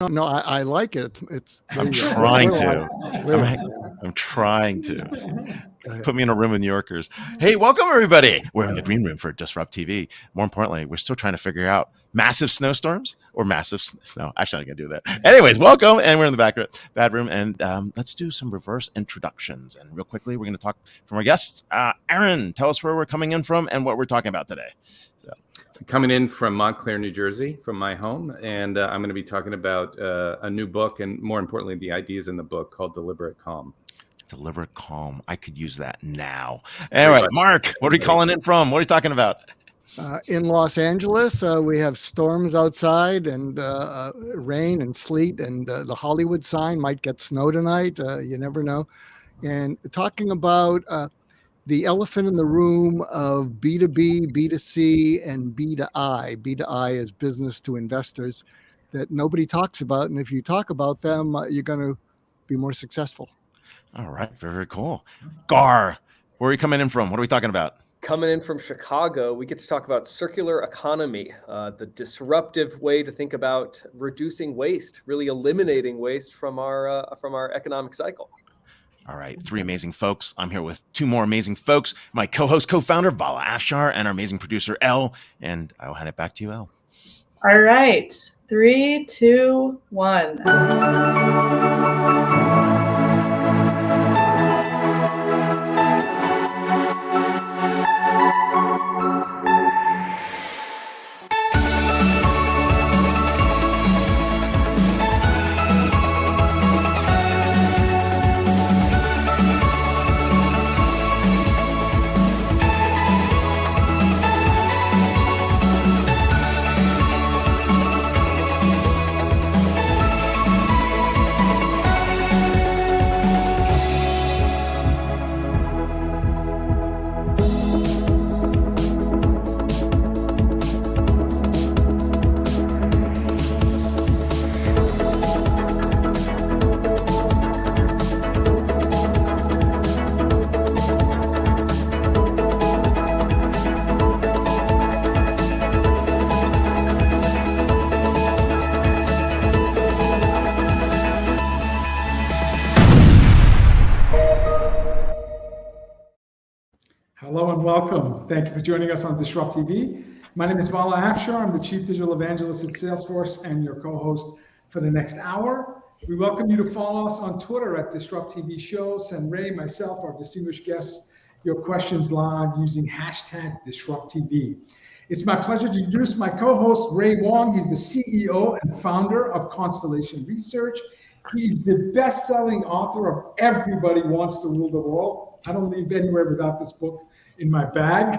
No, I like it. It's I'm trying to. I'm trying to. Put me in a room with New Yorkers. Hey, welcome everybody. We're in the green room for DisrupTV. More importantly, we're still trying to figure out massive snowstorms or massive snow. Actually, I'm going to do that. Anyways, welcome. And we're in the bad room. And let's do some reverse introductions. And real quickly, we're going to talk from our guests. Aaron, tell us where we're coming in from and what we're talking about today. Coming in from Montclair, New Jersey, from my home, and I'm going to be talking about a new book, and more importantly, the ideas in the book called Deliberate Calm. Deliberate Calm. I could use that now. Anyway, Mark, what are you calling in from? What are you talking about? In Los Angeles, we have storms outside and rain and sleet, and the Hollywood sign might get snow tonight. You never know. And talking about the elephant in the room of B2B, B2C, and B2I. B2I is business to investors that nobody talks about. And if you talk about them, you're going to be more successful. All right. Very, very cool. Garr, where are you coming in from? What are we talking about? Coming in from Chicago, we get to talk about circular economy, the disruptive way to think about reducing waste, really eliminating waste from our economic cycle. All right, three amazing folks. I'm here with two more amazing folks, my co-host, co-founder, Vala Afshar, and our amazing producer, Elle. And I will hand it back to you, Elle. All right, 3, 2, 1. Hello and welcome. Thank you for joining us on DisrupTV. My name is Vala Afshar. I'm the Chief Digital Evangelist at Salesforce and your co-host for the next hour. We welcome you to follow us on Twitter at DisrupTV Show. Send Ray, myself, our distinguished guests, your questions live using hashtag DisrupTV. It's my pleasure to introduce my co-host, Ray Wong. He's the CEO and founder of Constellation Research. He's the best-selling author of Everybody Wants to Rule the World. I don't leave anywhere without this book in my bag.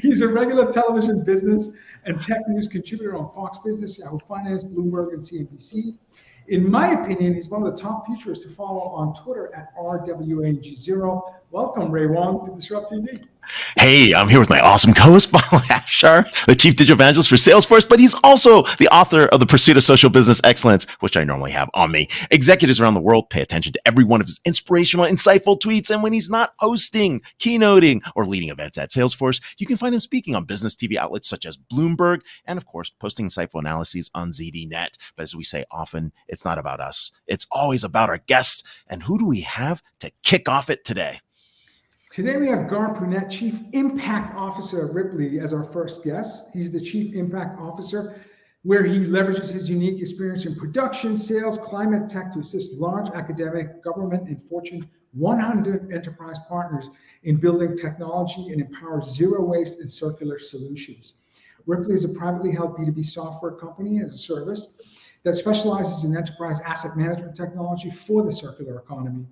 He's a regular television business and tech news contributor on Fox Business, Yahoo Finance, Bloomberg, and CNBC. In my opinion, he's one of the top futurists to follow on Twitter at RWANG0. Welcome, Ray Wong, to DisrupTV. Hey, I'm here with my awesome co-host, Vala Afshar, the Chief Digital Evangelist for Salesforce, but he's also the author of The Pursuit of Social Business Excellence, which I normally have on me. Executives around the world pay attention to every one of his inspirational, insightful tweets, and when he's not hosting, keynoting, or leading events at Salesforce, you can find him speaking on business TV outlets such as Bloomberg, and of course, posting insightful analyses on ZDNet. But as we say often, it's not about us. It's always about our guests. And who do we have to kick off it today? Today we have Garr Punnett, Chief Impact Officer at Rheaply, as our first guest. He's the Chief Impact Officer, where he leverages his unique experience in production, sales, climate tech to assist large academic, government, and Fortune 100 enterprise partners in building technology and empowers zero waste and circular solutions. Rheaply is a privately held B2B software company as a service that specializes in enterprise asset management technology for the circular economy.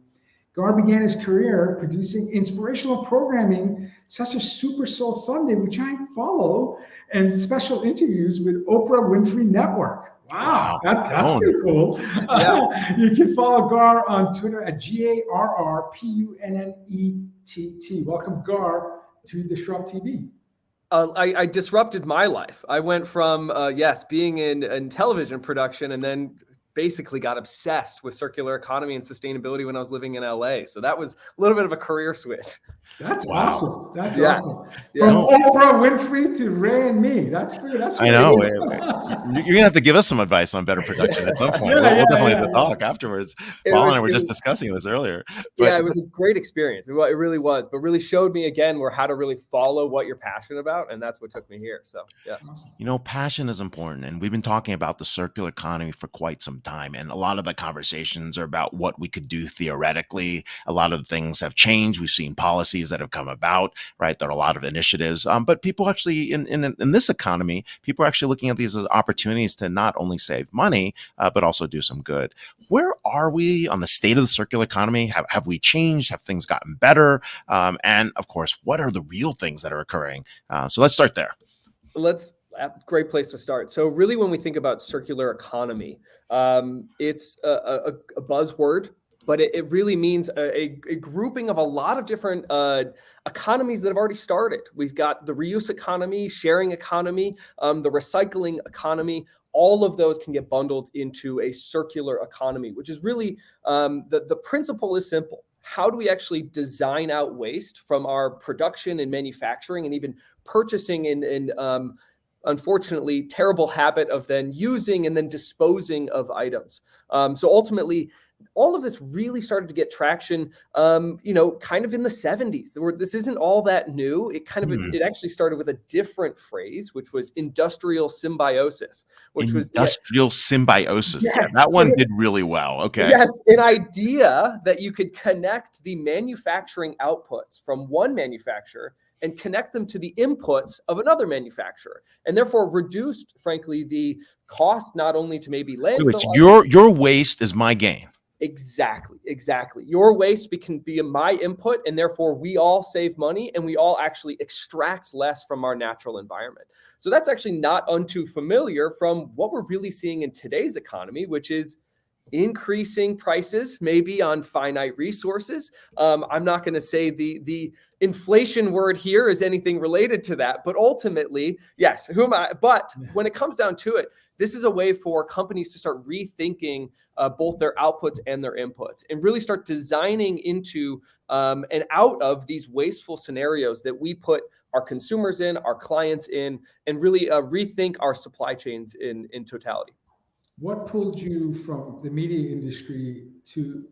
Garr began his career producing inspirational programming such as Super Soul Sunday, which I follow, and special interviews with Oprah Winfrey Network. Wow, that's pretty cool. Yeah. You can follow Garr on Twitter at GarrPunnett. Welcome, Garr, to DisrupTV. I disrupted my life. I went from, being in television production and then basically got obsessed with circular economy and sustainability when I was living in LA. So that was a little bit of a career switch. That's Wow. awesome. That's Yes. awesome. Yes. From Oprah Winfrey to Ray and me. That's great. That's I know. great. You're gonna have to give us some advice on better production at some point. Yeah, We'll definitely have yeah. to talk afterwards. It Paul was- and I were it just was- discussing this earlier. Yeah, it was a great experience. It really was, but really showed me again how to really follow what you're passionate about, and that's what took me here. So yes. You know, passion is important. And we've been talking about the circular economy for quite some time. And a lot of the conversations are about what we could do theoretically. A lot of things have changed. We've seen policies that have come about, right? There are a lot of initiatives. But people actually, in this economy, people are actually looking at these as opportunities to not only save money, but also do some good. Where are we on the state of the circular economy? Have we changed? Have things gotten better? And of course, what are the real things that are occurring? So let's start there. Great place to start. So really, when we think about circular economy, it's a buzzword, but it really means a grouping of a lot of different economies that have already started. We've got the reuse economy, sharing economy, the recycling economy. All of those can get bundled into a circular economy, which is really the principle is simple. How do we actually design out waste from our production and manufacturing and even purchasing and unfortunately terrible habit of then using and then disposing of items. So ultimately, all of this really started to get traction, kind of in the 70s. This isn't all that new. It it actually started with a different phrase, which was industrial symbiosis, which was industrial symbiosis. Yes. Yeah, that one did really well. Okay. Yes, an idea that you could connect the manufacturing outputs from one manufacturer and connect them to the inputs of another manufacturer, and therefore reduced, frankly, the cost not only to maybe landfill. Your waste is my gain. Exactly. Your waste can be my input, and therefore we all save money and we all actually extract less from our natural environment. So that's actually not untoo familiar from what we're really seeing in today's economy, which is increasing prices, maybe on finite resources. I'm not going to say the inflation word here is anything related to that, but ultimately, yes, who am I? But when it comes down to it, this is a way for companies to start rethinking both their outputs and their inputs and really start designing into and out of these wasteful scenarios that we put our consumers in, our clients in, and really rethink our supply chains in totality. What pulled you from the media industry to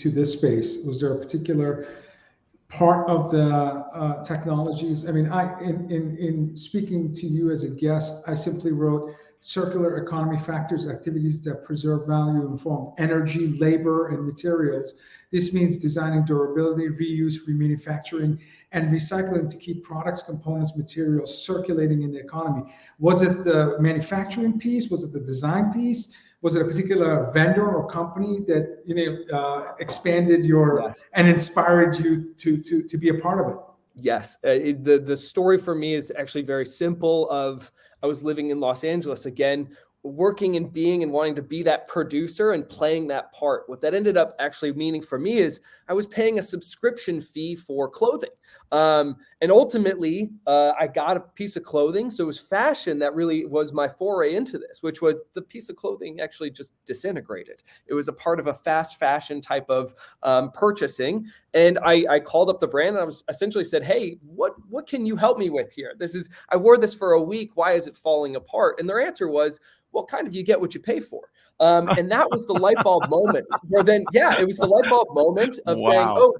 this space? Was there a particular part of the technologies? I mean, in speaking to you as a guest, I simply wrote circular economy factors, activities that preserve value in form of energy, labor, and materials. This means designing durability, reuse, remanufacturing, and recycling to keep products, components, materials circulating in the economy. Was it the manufacturing piece? Was it the design piece? Was it a particular vendor or company that expanded your and inspired you to be a part of it? Yes, the story for me is actually very simple. I was living in Los Angeles again, working and being and wanting to be that producer and playing that part. What that ended up actually meaning for me is I was paying a subscription fee for clothing. And ultimately, I got a piece of clothing. So it was fashion that really was my foray into this, which was the piece of clothing actually just disintegrated. It was a part of a fast fashion type of purchasing. And I called up the brand and I was essentially said, hey, what can you help me with here? I wore this for a week. Why is it falling apart? And their answer was, well, kind of you get what you pay for. And that was the light bulb moment where then, it was the light bulb moment of saying, oh,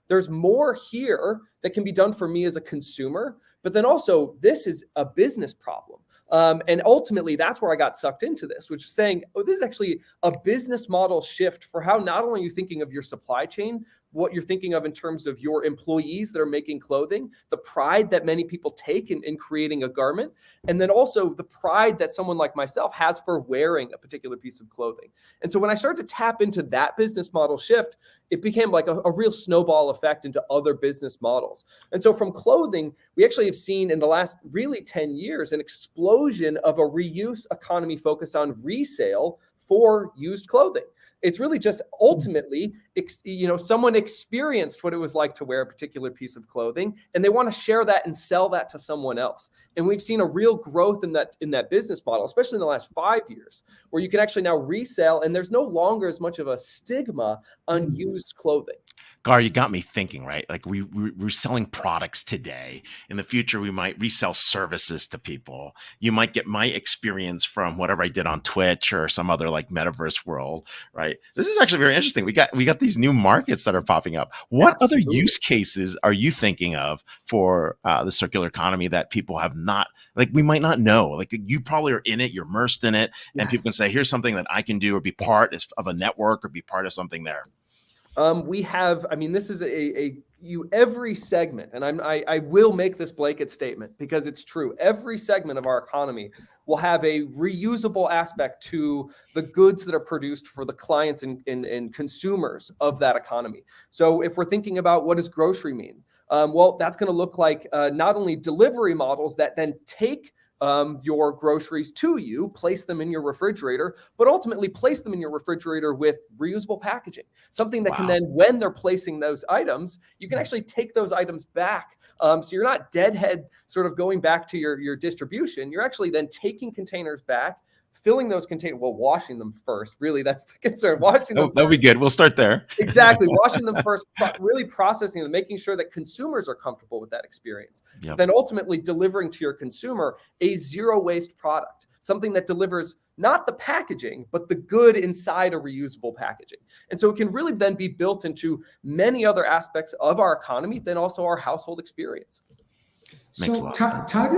there's more here that can be done for me as a consumer, but then also this is a business problem. And ultimately, that's where I got sucked into this, which is saying, oh, this is actually a business model shift for how not only are you thinking of your supply chain, what you're thinking of in terms of your employees that are making clothing, the pride that many people take in creating a garment, and then also the pride that someone like myself has for wearing a particular piece of clothing. And so when I started to tap into that business model shift, it became like a real snowball effect into other business models. And so from clothing, we actually have seen in the last really 10 years an explosion of a reuse economy focused on resale for used clothing. It's really just ultimately, someone experienced what it was like to wear a particular piece of clothing, and they want to share that and sell that to someone else. And we've seen a real growth in that business model, especially in the last 5 years, where you can actually now resell, and there's no longer as much of a stigma on used clothing. Garr, you got me thinking, right? Like we're selling products today. In the future, we might resell services to people. You might get my experience from whatever I did on Twitch or some other like metaverse world, right? This is actually very interesting. We got these new markets that are popping up. What other use cases are you thinking of for the circular economy that people have not, like we might not know? Like you probably are in it, you're immersed in it, and people can say, here's something that I can do or be part of a network or be part of something there. We have, this is every segment, and I will make this blanket statement because it's true. Every segment of our economy will have a reusable aspect to the goods that are produced for the clients and consumers of that economy. So if we're thinking about what does grocery mean? Well, that's going to look like not only delivery models that then take your groceries to you, place them in your refrigerator, but ultimately place them in your refrigerator with reusable packaging. Something that can then, when they're placing those items, you can actually take those items back. So you're not deadhead sort of going back to your distribution. You're actually then taking containers back, filling those containers, washing them first. Really, that's the concern. Washing them. That'll be good. We'll start there. Exactly. Washing them first, really processing them, making sure that consumers are comfortable with that experience. Yep. Then ultimately delivering to your consumer a zero waste product, something that delivers not the packaging, but the good inside a reusable packaging. And so it can really then be built into many other aspects of our economy, then also our household experience. So tie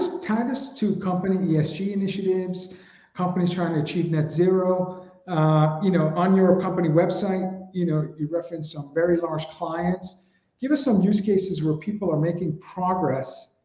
this to company ESG initiatives, companies trying to achieve net zero. On your company website, you reference some very large clients. Give us some use cases where people are making progress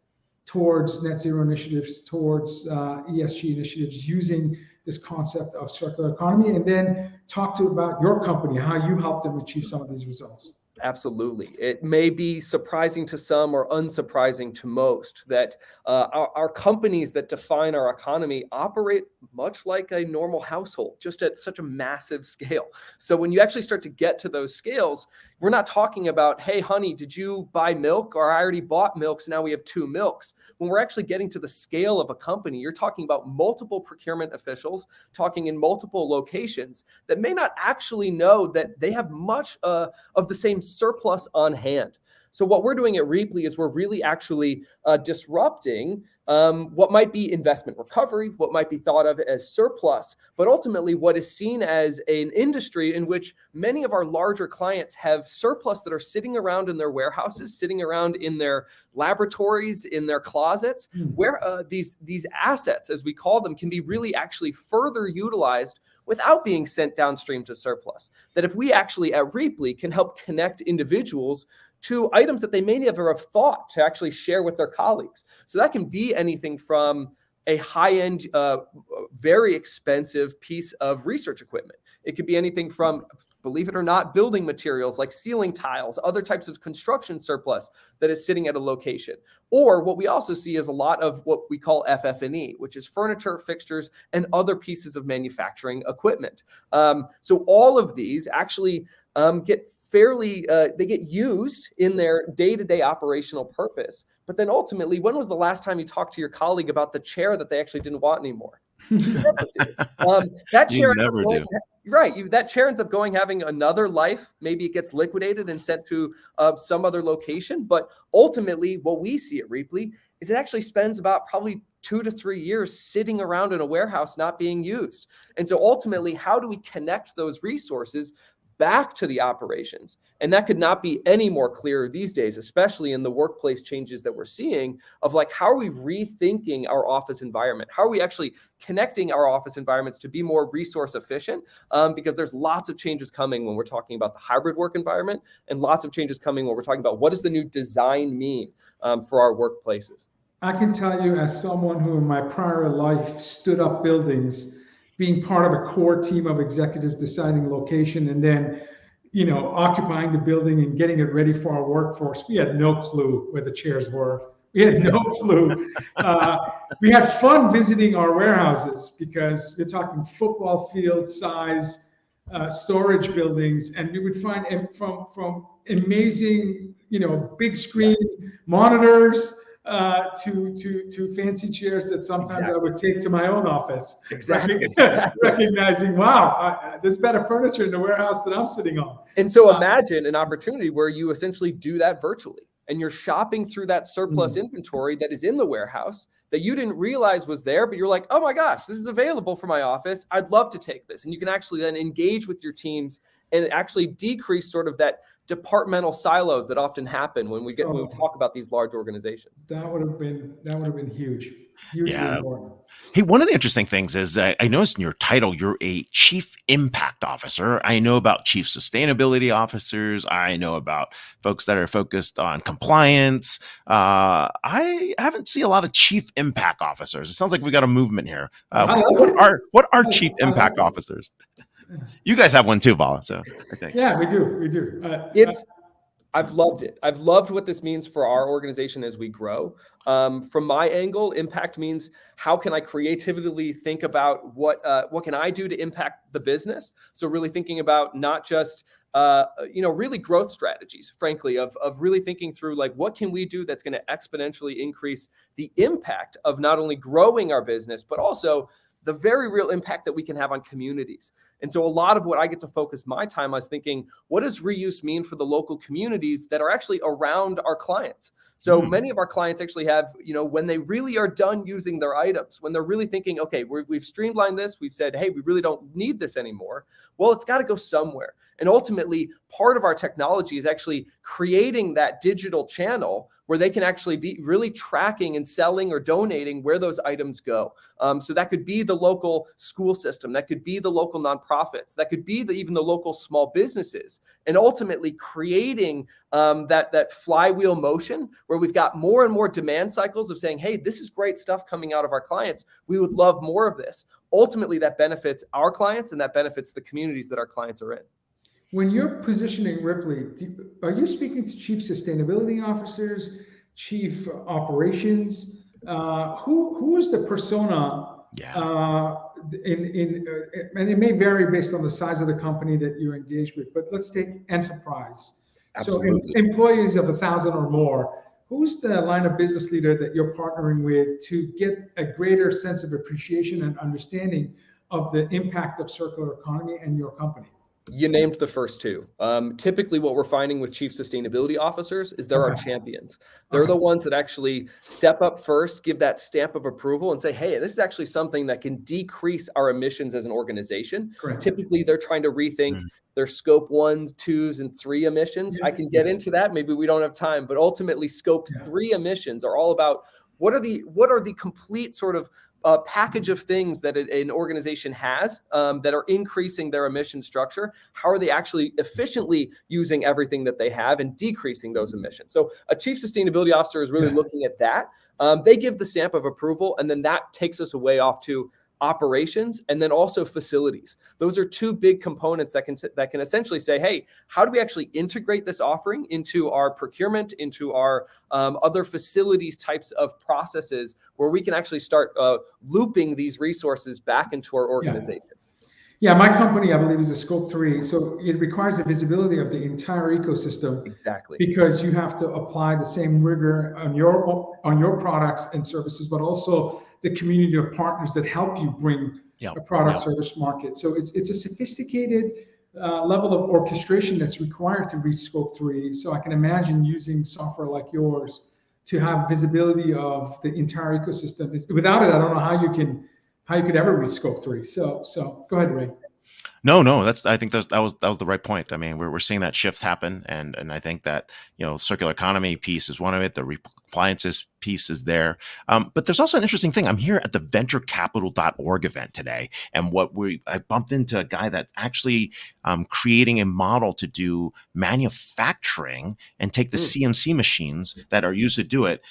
towards net zero initiatives, towards ESG initiatives, using this concept of circular economy, and then talk about your company, how you help them achieve some of these results. Absolutely. It may be surprising to some or unsurprising to most that our companies that define our economy operate much like a normal household, just at such a massive scale. So when you actually start to get to those scales, we're not talking about, hey, honey, did you buy milk? Or I already bought milk, so now we have 2 milks. When we're actually getting to the scale of a company, you're talking about multiple procurement officials talking in multiple locations that may not actually know that they have much of the same surplus on hand. So what we're doing at Rheaply is we're really actually disrupting what might be investment recovery, what might be thought of as surplus, but ultimately what is seen as an industry in which many of our larger clients have surplus that are sitting around in their warehouses, sitting around in their laboratories, in their closets, where these assets, as we call them, can be really actually further utilized without being sent downstream to surplus. That if we actually at Rheaply can help connect individuals to items that they may never have thought to actually share with their colleagues. So that can be anything from a high-end, very expensive piece of research equipment. It could be anything from, believe it or not, building materials like ceiling tiles, other types of construction surplus that is sitting at a location. Or what we also see is a lot of what we call FF&E, which is furniture, fixtures, and other pieces of manufacturing equipment. So all of these actually get they get used in their day-to-day operational purpose. But then ultimately, when was the last time you talked to your colleague about the chair that they actually didn't want anymore? You never do. That chair that chair ends up having another life. Maybe it gets liquidated and sent to some other location. But ultimately, what we see at Rheaply is it actually spends about probably 2 to 3 years sitting around in a warehouse not being used. And so ultimately, how do we connect those resources back to the operations? And that could not be any more clear these days, especially in the workplace changes that we're seeing of like, how are we rethinking our office environment? How are we actually connecting our office environments to be more resource efficient? Because there's lots of changes coming when we're talking about the hybrid work environment, and lots of changes coming when we're talking about what does the new design mean for our workplaces. I can tell you, as someone who in my prior life stood up buildings, being part of a core team of executives deciding location and then, occupying the building and getting it ready for our workforce, we had no clue where the chairs were. We had no clue. We had fun visiting our warehouses because we're talking football field size storage buildings, and we would find from amazing, big screen monitors to fancy chairs that sometimes I would take to my own office. Exactly. Recognizing, wow, there's better furniture in the warehouse that I'm sitting on. And so imagine an opportunity where you essentially do that virtually, and you're shopping through that surplus inventory that is in the warehouse that you didn't realize was there, but you're like, oh my gosh, this is available for my office. I'd love to take this. And you can actually then engage with your teams and actually decrease sort of that departmental silos that often happen when we talk about these large organizations. That would have been huge. Hugely important. Hey, one of the interesting things is I noticed in your title, you're a chief impact officer. I know about chief sustainability officers. I know about folks that are focused on compliance. I haven't seen a lot of chief impact officers. It sounds like we got a movement here. What are chief impact officers? You guys have one too, Vala. So I think. Yeah, we do. I've loved it. I've loved what this means for our organization as we grow. From my angle, impact means how can I creatively think about what can I do to impact the business? So really thinking about not just really growth strategies, frankly, of really thinking through like what can we do that's going to exponentially increase the impact of not only growing our business, but also the very real impact that we can have on communities. And so a lot of what I get to focus my time on is thinking, what does reuse mean for the local communities that are actually around our clients? So many of our clients actually have, when they really are done using their items, when they're really thinking, okay, we've streamlined this, we've said, hey, we really don't need this anymore. Well, it's got to go somewhere. And ultimately, part of our technology is actually creating that digital channel where they can actually be really tracking and selling or donating where those items go. So that could be the local school system, that could be the local nonprofits, that could be even the local small businesses, and ultimately creating that flywheel motion where we've got more and more demand cycles of saying, hey, this is great stuff coming out of our clients. We would love more of this. Ultimately, that benefits our clients and that benefits the communities that our clients are in. When you're positioning Rheaply, are you speaking to chief sustainability officers, chief operations? Who is the persona? And it may vary based on the size of the company that you're engaged with, but let's take enterprise. Absolutely. So employees of 1,000 or more, who's the line of business leader that you're partnering with to get a greater sense of appreciation and understanding of the impact of circular economy and your company? You named the first two. Typically what we're finding with chief sustainability officers is they're our champions. They're the ones that actually step up first, give that stamp of approval and say, hey, this is actually something that can decrease our emissions as an organization. Correct. Typically they're trying to rethink their scope 1, 2, and 3 emissions. I can get into that. Maybe we don't have time, but ultimately scope 3 emissions are all about what are the complete sort of package of things that an organization has that are increasing their emission structure. How are they actually efficiently using everything that they have and decreasing those emissions? So a chief sustainability officer is really looking at that. They give the stamp of approval, and then that takes us away off to operations and then also facilities. Those are two big components that can essentially say, hey, how do we actually integrate this offering into our procurement, into our other facilities types of processes where we can actually start looping these resources back into our organization. Yeah, my company, I believe, is a scope 3. So it requires the visibility of the entire ecosystem. Exactly. Because you have to apply the same rigor on your products and services, but also the community of partners that help you bring a product service market. So it's a sophisticated level of orchestration that's required to reach scope 3. So I can imagine using software like yours to have visibility of the entire ecosystem. Without it, I don't know how you could ever reach scope 3. So go ahead, Ray. No, I think that was the right point. I mean, we're seeing that shift happen, and I think that circular economy piece is one of it. The appliances piece is there, but there's also an interesting thing. I'm here at the venturecapital.org event today, and I bumped into a guy that's actually creating a model to do manufacturing and take the CNC machines that are used to do it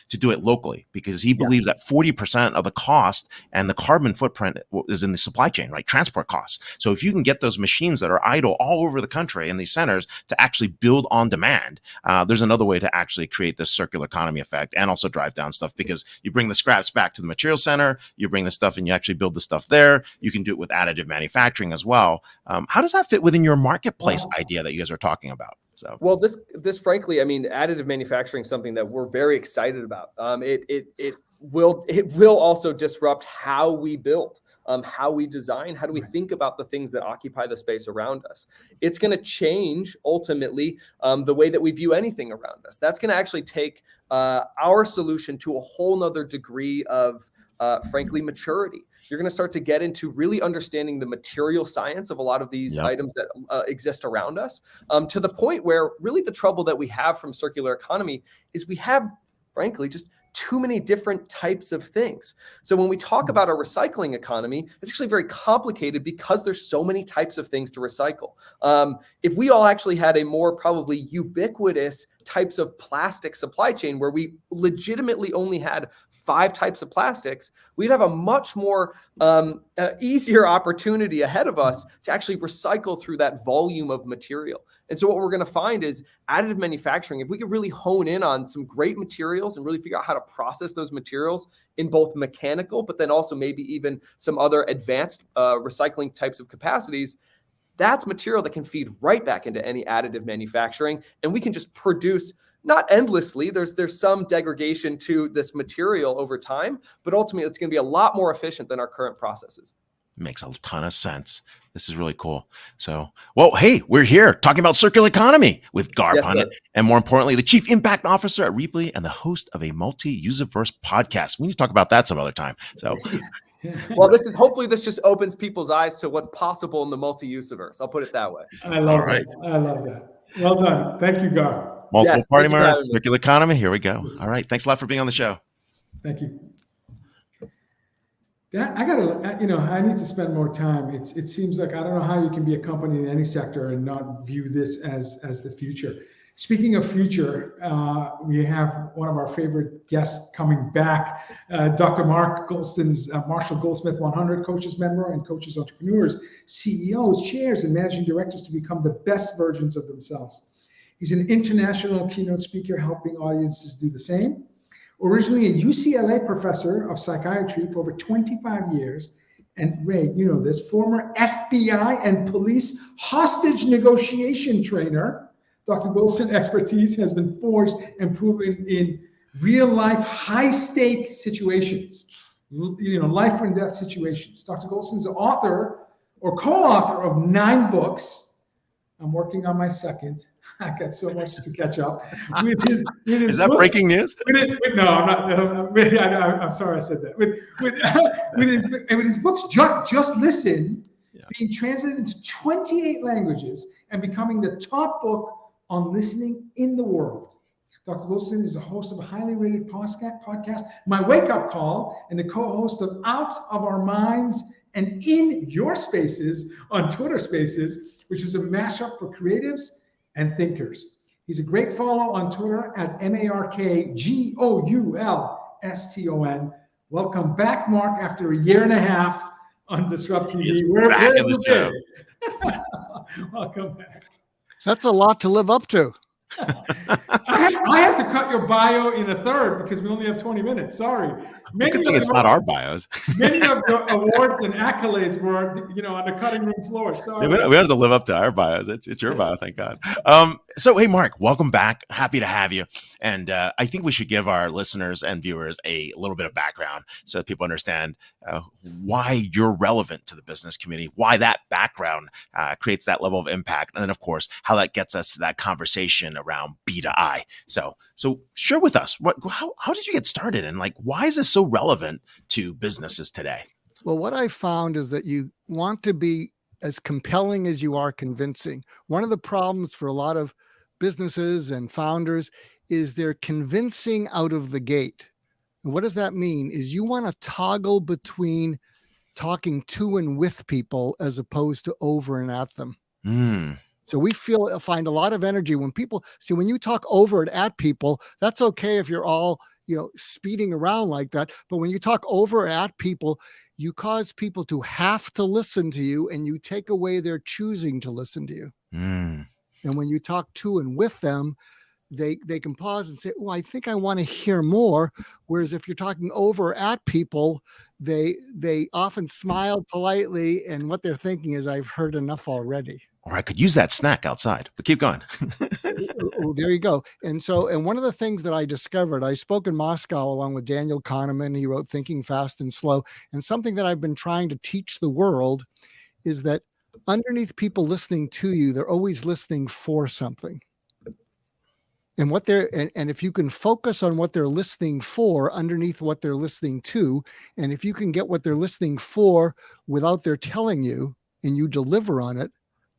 locally, because he believes that 40% of the cost and the carbon footprint is in the supply chain, right? Transport costs. So if you can get those machines that are idle all over the country in these centers to actually build on demand, there's another way to actually create this circular economy effect. product and also drive down stuff, because you bring the scraps back to the material center, you bring the stuff and you actually build the stuff there. You can do it with additive manufacturing as well. How does that fit within your marketplace idea that you guys are talking about? So, well, this frankly, I mean, additive manufacturing is something that we're very excited about. It will also disrupt how we build, how we design, how do we think about the things that occupy the space around us. It's going to change ultimately the way that we view anything around us. That's going to actually take our solution to a whole nother degree of frankly maturity. You're going to start to get into really understanding the material science of a lot of these items that exist around us, to the point where really the trouble that we have from circular economy is we have, frankly, just too many different types of things. So when we talk about a recycling economy, it's actually very complicated because there's so many types of things to recycle. If we all actually had a more probably ubiquitous types of plastic supply chain where we legitimately only had 5 types of plastics, we'd have a much more easier opportunity ahead of us to actually recycle through that volume of material. And so what we're going to find is additive manufacturing, if we could really hone in on some great materials and really figure out how to process those materials in both mechanical, but then also maybe even some other advanced recycling types of capacities, that's material that can feed right back into any additive manufacturing. And we can just produce, not endlessly, there's some degradation to this material over time, but ultimately it's going to be a lot more efficient than our current processes. Makes a ton of sense. This is really cool. So, well, hey, we're here talking about circular economy with Garr Punnett, and more importantly, the Chief Impact Officer at Rheaply and the host of a Multi-usiverse podcast. We need to talk about that some other time. So, well, hopefully this just opens people's eyes to what's possible in the multi-usiverse. I'll put it that way. I love it. I love that. Well done. Thank you, Garr. Multiple party Mars, circular economy. Here we go. All right. Thanks a lot for being on the show. Thank you. I need to spend more time. It seems like I don't know how you can be a company in any sector and not view this as the future. Speaking of future, we have one of our favorite guests coming back, Dr. Mark Goulston's Marshall Goldsmith 100 Coaches Member and coaches entrepreneurs, CEOs, chairs, and managing directors to become the best versions of themselves. He's an international keynote speaker helping audiences do the same. Originally a UCLA professor of psychiatry for over 25 years, and Ray, you know this, former FBI and police hostage negotiation trainer, Dr. Goulston's expertise has been forged and proven in real-life, high-stake situations, life and death situations. Dr. Goulston is the author or co-author of 9 books. I'm working on my second. I got so much to catch up with his Is that breaking news? No, I'm not. I'm sorry I said that. With his books, Just Listen, being translated into 28 languages and becoming the top book on listening in the world. Dr. Goulston is a host of a highly rated podcast, My Wake Up Call, and the co-host of Out of Our Minds and In Your Spaces on Twitter Spaces, which is a mashup for creatives and thinkers. He's a great follow on Twitter at MarkGoulston. Welcome back, Mark, after a year and a half on DisrupTV. Where have you been? Welcome back. That's a lot to live up to. I had to cut your bio in a third because we only have 20 minutes. Sorry. Good thing it's not our bios. Many of your awards and accolades were, on the cutting room floor. Sorry. We have to live up to our bios. It's your bio, thank God. So, hey, Mark, welcome back. Happy to have you. And I think we should give our listeners and viewers a little bit of background so that people understand why you're relevant to the business community, why that background creates that level of impact, and then, of course, how that gets us to that conversation around B2I. So share with us, how did you get started, and why is this so relevant to businesses today? Well, what I found is that you want to be as compelling as you are convincing. One of the problems for a lot of businesses and founders is they're convincing out of the gate. And what does that mean? Is you want to toggle between talking to and with people as opposed to over and at them. So we find a lot of energy when people see, when you talk over and at people, that's okay if you're all, speeding around like that. But when you talk over and at people, you cause people to have to listen to you, and you take away their choosing to listen to you. And when you talk to and with them, they can pause and say, oh, I think I want to hear more. Whereas if you're talking over at people, they often smile politely, and what they're thinking is, I've heard enough already. Or I could use that snack outside, but keep going. Oh, there you go. And one of the things that I discovered, I spoke in Moscow along with Daniel Kahneman. He wrote Thinking Fast and Slow. And something that I've been trying to teach the world is that underneath people listening to you, they're always listening for something. And what and if you can focus on what they're listening for underneath what they're listening to, and if you can get what they're listening for without their telling you, and you deliver on it,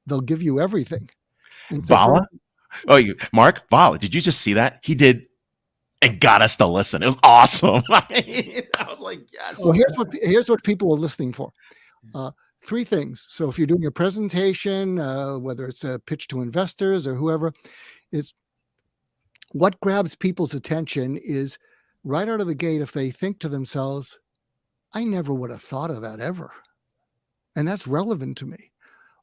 they'll give you everything. And so Vala? Mark, Vala, did you just see that? He did and got us to listen. It was awesome. I was like, yes. Well, here's what people are listening for. 3 things. So if you're doing a presentation, whether it's a pitch to investors or whoever, is what grabs people's attention is right out of the gate, if they think to themselves, I never would have thought of that ever. And that's relevant to me.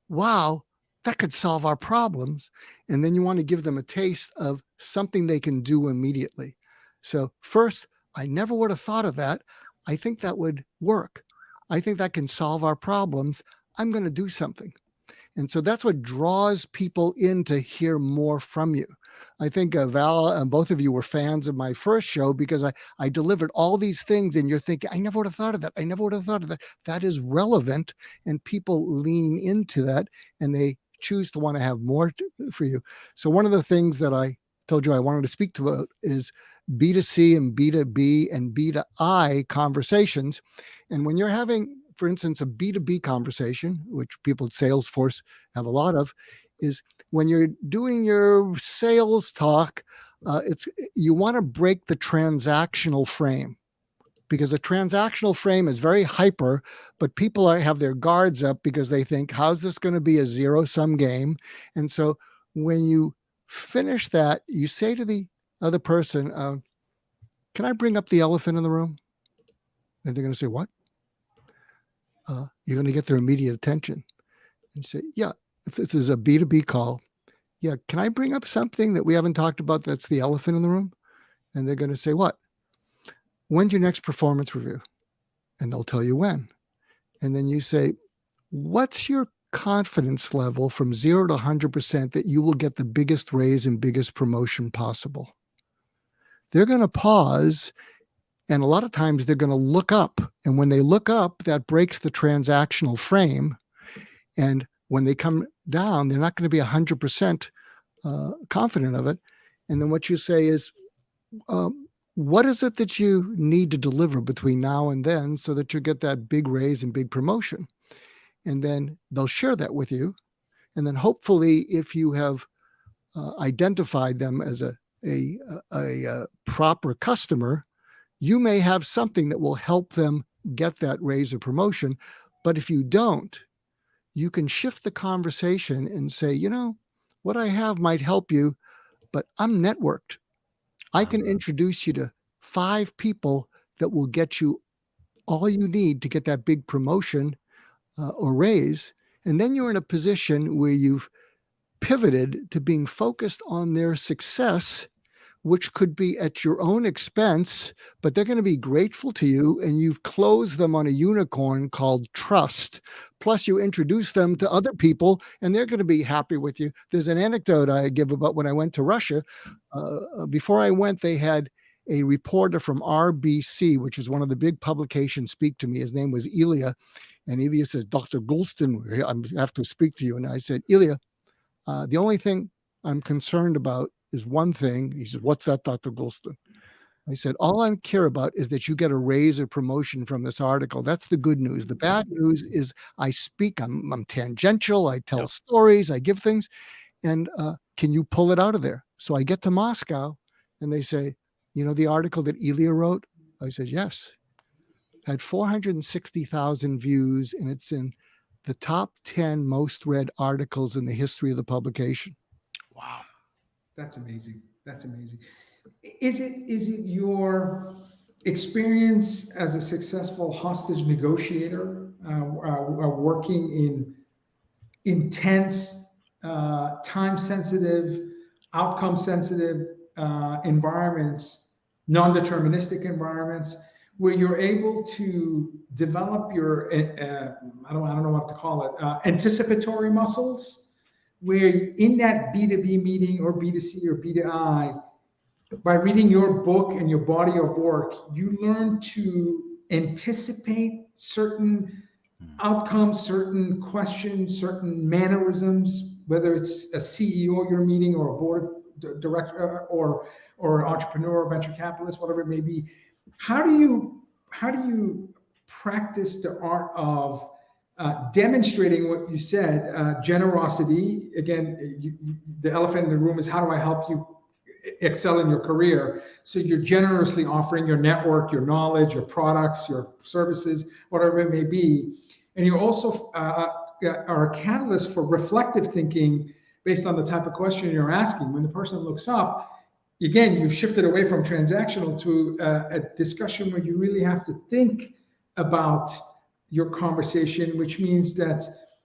Wow, that could solve our problems. And then you want to give them a taste of something they can do immediately. So first, I never would have thought of that. I think that would work. I think that can solve our problems. I'm going to do something. And so that's what draws people in to hear more from you. I think Val and both of you were fans of my first show because I delivered all these things and you're thinking, I never would have thought of that. I never would have thought of that. That is relevant, and people lean into that and they choose to want to have more for you. So one of the things that I told you I wanted to speak to about is B2C and B2B and B2I conversations. And when you're having, for instance, a B2B conversation, which people at Salesforce have a lot of, is when you're doing your sales talk, you want to break the transactional frame, because a transactional frame is very hyper, but people have their guards up because they think, how's this going to be a zero-sum game? And so when you finish that, you say to the other person, can I bring up the elephant in the room? And they're going to say, what? You're going to get their immediate attention and say, yeah, if this is a B2B call, yeah, can I bring up something that we haven't talked about that's the elephant in the room? And they're going to say, what? When's your next performance review? And they'll tell you when. And then you say, what's your confidence level from 0 to 100% that you will get the biggest raise and biggest promotion possible? They're going to pause. And a lot of times they're going to look up. And when they look up, that breaks the transactional frame. And when they come down, they're not going to be 100% confident of it. And then what you say is, what is it that you need to deliver between now and then so that you get that big raise and big promotion? And then they'll share that with you. And then hopefully, if you have identified them as a proper customer, you may have something that will help them get that raise or promotion. But if you don't, you can shift the conversation and say, you know, what I have might help you, but I'm networked. I can introduce you to 5 people that will get you all you need to get that big promotion or raise. And then you're in a position where you've pivoted to being focused on their success, which could be at your own expense, but they're going to be grateful to you, and you've closed them on a unicorn called trust. Plus you introduce them to other people and they're going to be happy with you. There's an anecdote I give about when I went to Russia. Before I went, they had a reporter from RBC, which is one of the big publications, speak to me. His name was Ilya. And Ilya says, Dr. Goulston, I have to speak to you. And I said, Ilya, the only thing I'm concerned about is one thing. He said, what's that, Dr. Goulston? I said, all I care about is that you get a raise or promotion from this article. That's the good news. The bad news is I speak, I'm tangential, I tell stories, I give things, and can you pull it out of there? So I get to Moscow and they say, you know the article that Ilya wrote? I said, yes. Had 460,000 views, and it's in the top 10 most read articles in the history of the publication. Wow. That's amazing. That's amazing. Is it your experience as a successful hostage negotiator, working in intense, time-sensitive, outcome-sensitive environments, non-deterministic environments, where you're able to develop your, I don't know what to call it, anticipatory muscles, where in that B2B meeting or B2C or B2I, by reading your book and your body of work, you learn to anticipate certain outcomes, certain questions, certain mannerisms, whether it's a CEO you're meeting or a board director or entrepreneur or venture capitalist, whatever it may be. How do you practice the art of demonstrating what you said, generosity? Again, the elephant in the room is, how do I help you excel in your career? So you're generously offering your network, your knowledge, your products, your services, whatever it may be. And you also are a catalyst for reflective thinking based on the type of question you're asking. When the person looks up, again, you've shifted away from transactional to a discussion where you really have to think about your conversation, which means that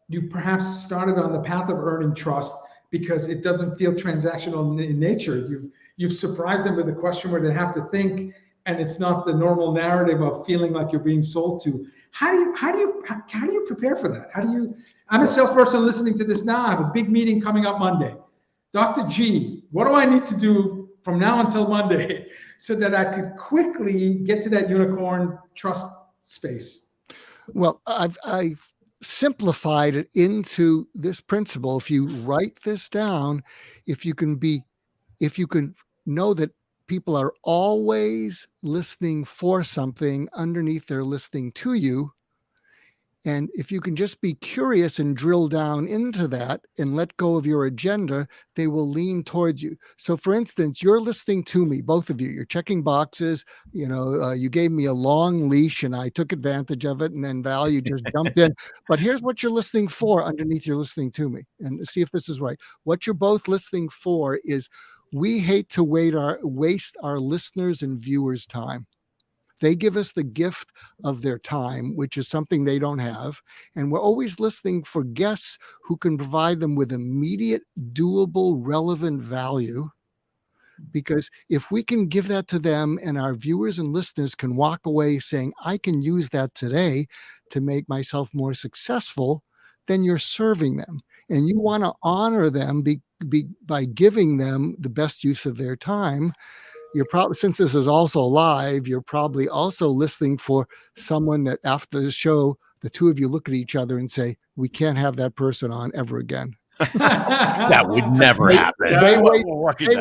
you've perhaps started on the path of earning trust because it doesn't feel transactional in nature. You've surprised them with a question where they have to think, and it's not the normal narrative of feeling like you're being sold to. How do you prepare for that? I'm a salesperson listening to this now. I have a big meeting coming up Monday. Dr. G, what do I need to do from now until Monday so that I could quickly get to that unicorn trust space? Well, I've simplified it into this principle. If you write this down, if you can know that people are always listening for something underneath their listening to you, and if you can just be curious and drill down into that and let go of your agenda, they will lean towards you. So for instance, you're listening to me, both of you, you're checking boxes, you gave me a long leash and I took advantage of it. And then Val, you just jumped in, but here's what you're listening for underneath you're listening to me, and see if this is right. What you're both listening for is, we hate to waste our listeners' and viewers' time. They give us the gift of their time, which is something they don't have. And we're always listening for guests who can provide them with immediate, doable, relevant value. Because if we can give that to them and our viewers and listeners can walk away saying, I can use that today to make myself more successful, then you're serving them. And you want to honor them by giving them the best use of their time. You're probably, since this is also live, you're probably also listening for someone that after the show, the two of you look at each other and say, we can't have that person on ever again. That would never happen. They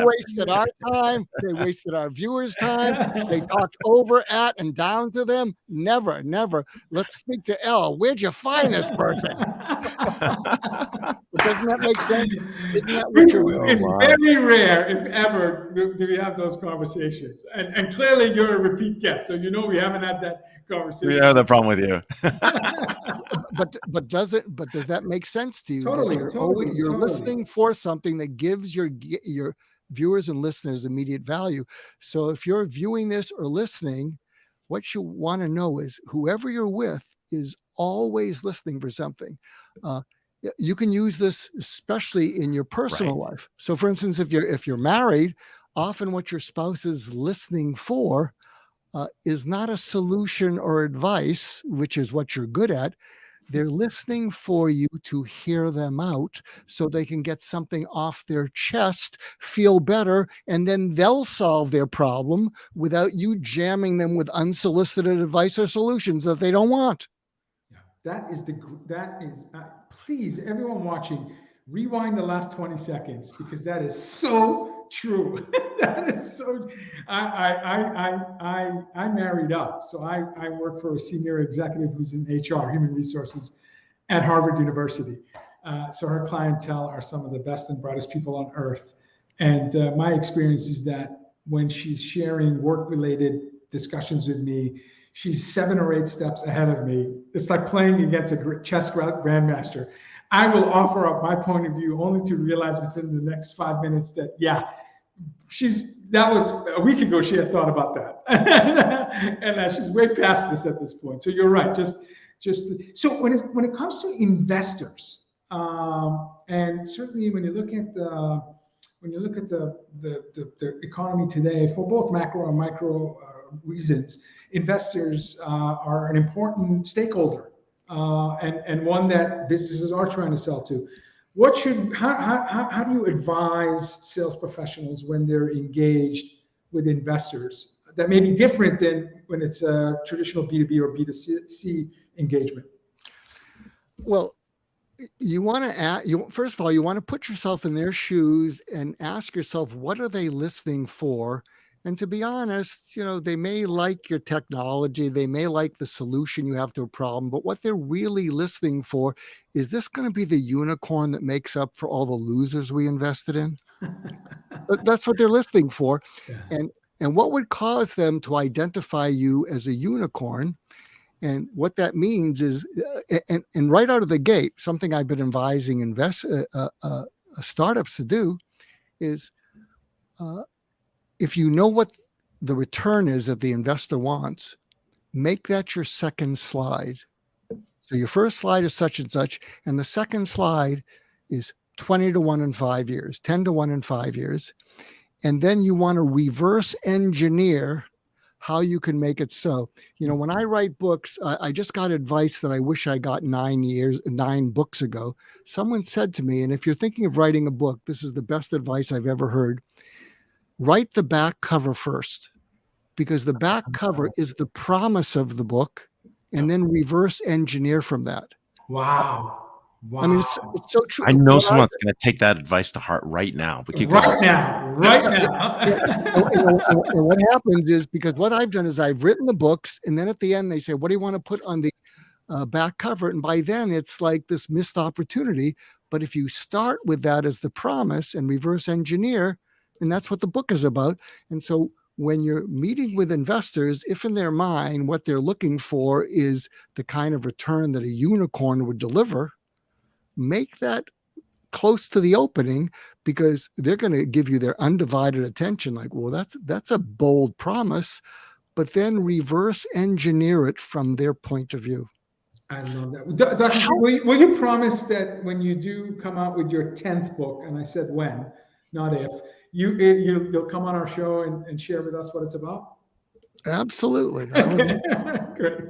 wasted our time. They wasted our viewers' time. They talked over at and down to them. Never, never. Let's speak to Elle. Where'd you find this person? Doesn't that make sense? Isn't that what it's very rare, if ever, do we have those conversations. And clearly you're a repeat guest, so we haven't had that conversation. We have that problem with you. But does that make sense to you? Totally. You're listening for something that gives your viewers and listeners immediate value. So if you're viewing this or listening, what you want to know is whoever you're with is always listening for something. You can use this especially in your personal life. So for instance, if you're married, often what your spouse is listening for is not a solution or advice, which is what you're good at. They're listening for you to hear them out so they can get something off their chest, feel better, and then they'll solve their problem without you jamming them with unsolicited advice or solutions that they don't want. That is please, everyone watching, rewind the last 20 seconds because that is so true. That is so. I married up, so I work for a senior executive who's in HR, human resources, at Harvard University. So her clientele are some of the best and brightest people on earth. And my experience is that when she's sharing work-related discussions with me, she's 7 or 8 steps ahead of me. It's like playing against a chess grandmaster. I will offer up my point of view only to realize within the next 5 minutes that, that was a week ago she had thought about that. And she's way past this at this point. So you're right. So when it comes to investors, and certainly when you look at when you look at the economy today, for both macro and micro reasons, investors are an important stakeholder and one that businesses are trying to sell to. How do you advise sales professionals when they're engaged with investors that may be different than when it's a traditional B2B or B2C engagement? Well, you want to first of all, you want to put yourself in their shoes and ask yourself, what are they listening for? And to be honest, they may like your technology, they may like the solution you have to a problem, but what they're really listening for is this going to be the unicorn that makes up for all the losers we invested in? That's what they're listening for. Yeah. And what would cause them to identify you as a unicorn? And what that means is, and right out of the gate, something I've been advising startups to do is, if you know what the return is that the investor wants, make that your second slide. So your first slide is such and such, and the second slide is 20 to 1 in 5 years, 10 to 1 in 5 years. And then you want to reverse engineer how you can make it so. When I write books, I just got advice that I wish I got 9 books ago. Someone said to me, and if you're thinking of writing a book, this is the best advice I've ever heard. Write the back cover first, because the back cover is the promise of the book, and then reverse engineer from that. Wow. I mean, it's so true. I know someone's going to take that advice to heart right now. But right now. And what happens is, because what I've done is I've written the books, and then at the end they say, what do you want to put on the back cover? And by then it's like this missed opportunity. But if you start with that as the promise and reverse engineer, and that's what the book is about. And so when you're meeting with investors, if in their mind what they're looking for is the kind of return that a unicorn would deliver, make that close to the opening, because they're going to give you their undivided attention. Like, well, that's a bold promise, but then reverse engineer it from their point of view. I love that. Dr. Will you promise that when you do come out with your 10th book, and I said when, not if, you'll come on our show and share with us what it's about? Absolutely. Great.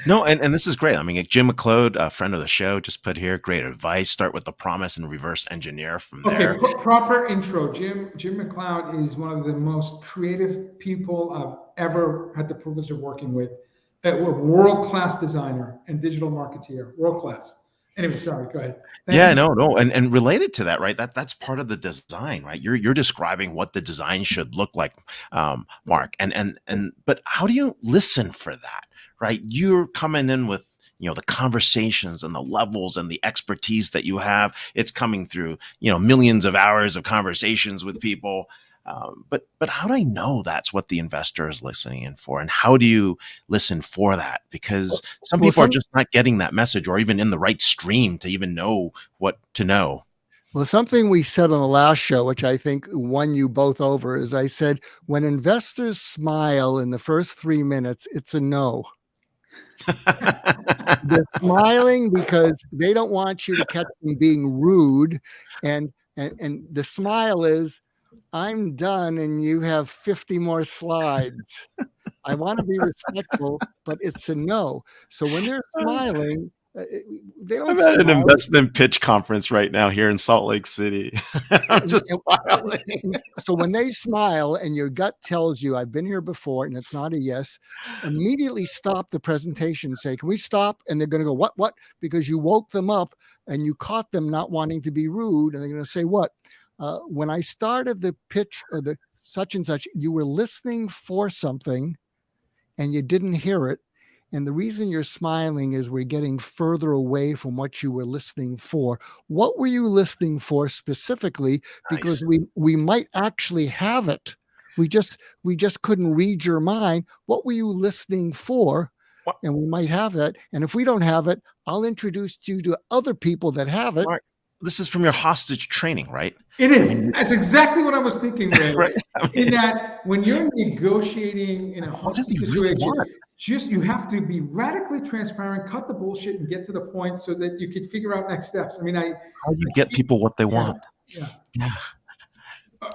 No, and this is great. I mean, Jim McLeod, a friend of the show, just put here, great advice. Start with the promise and reverse engineer from there. Okay, proper intro. Jim McLeod is one of the most creative people I've ever had the privilege of working with. A world-class designer and digital marketeer, world-class. Anyway, sorry, go ahead. Thank you. No. And related to that, right? That's part of the design, right? You're describing what the design should look like, Mark. But how do you listen for that, right? You're coming in with, the conversations and the levels and the expertise that you have. It's coming through, millions of hours of conversations with people. But how do I know that's what the investor is listening in for? And how do you listen for that? Because some people are just not getting that message, or even in the right stream to even know what to know. Well, something we said on the last show, which I think won you both over, is I said, when investors smile in the first 3 minutes, it's a no. They're smiling because they don't want you to catch them being rude. And the smile is, I'm done and you have 50 more slides. I want to be respectful, but it's a no. So when they're smiling, they don't. I'm at an investment pitch conference right now here in Salt Lake City. I'm just smiling. So when they smile and your gut tells you, I've been here before and it's not a yes, immediately stop the presentation and say, can we stop? And they're going to go, what? Because you woke them up and you caught them not wanting to be rude. And they're going to say, what? When I started the pitch or the such and such, you were listening for something and you didn't hear it. And the reason you're smiling is we're getting further away from what you were listening for. What were you listening for specifically? Because we might actually have it. We just couldn't read your mind. What were you listening for? And we might have that. And if we don't have it, I'll introduce you to other people that have it. Mark, this is from your hostage training, right? It is. That's exactly what I was thinking, Ray. Right. In that when you're negotiating in a hostage situation, you have to be radically transparent, cut the bullshit, and get to the point so that you could figure out next steps. I mean, how do you get people what they want? Yeah.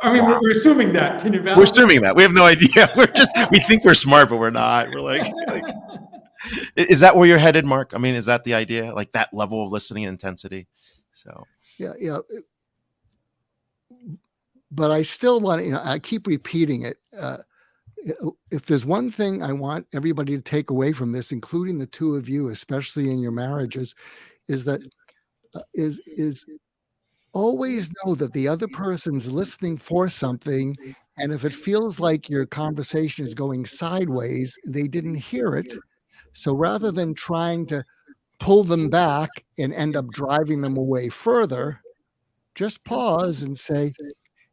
I mean, Wow. we're assuming that. Can you validate? We're assuming that. We have no idea. We think we're smart, but we're not. We're like, is that where you're headed, Mark? I mean, is that the idea? Like that level of listening intensity? So, Yeah. But I still want to, I keep repeating it. If there's one thing I want everybody to take away from this, including the two of you, especially in your marriages, is that is always know that the other person's listening for something. And if it feels like your conversation is going sideways, they didn't hear it. So rather than trying to pull them back and end up driving them away further, just pause and say,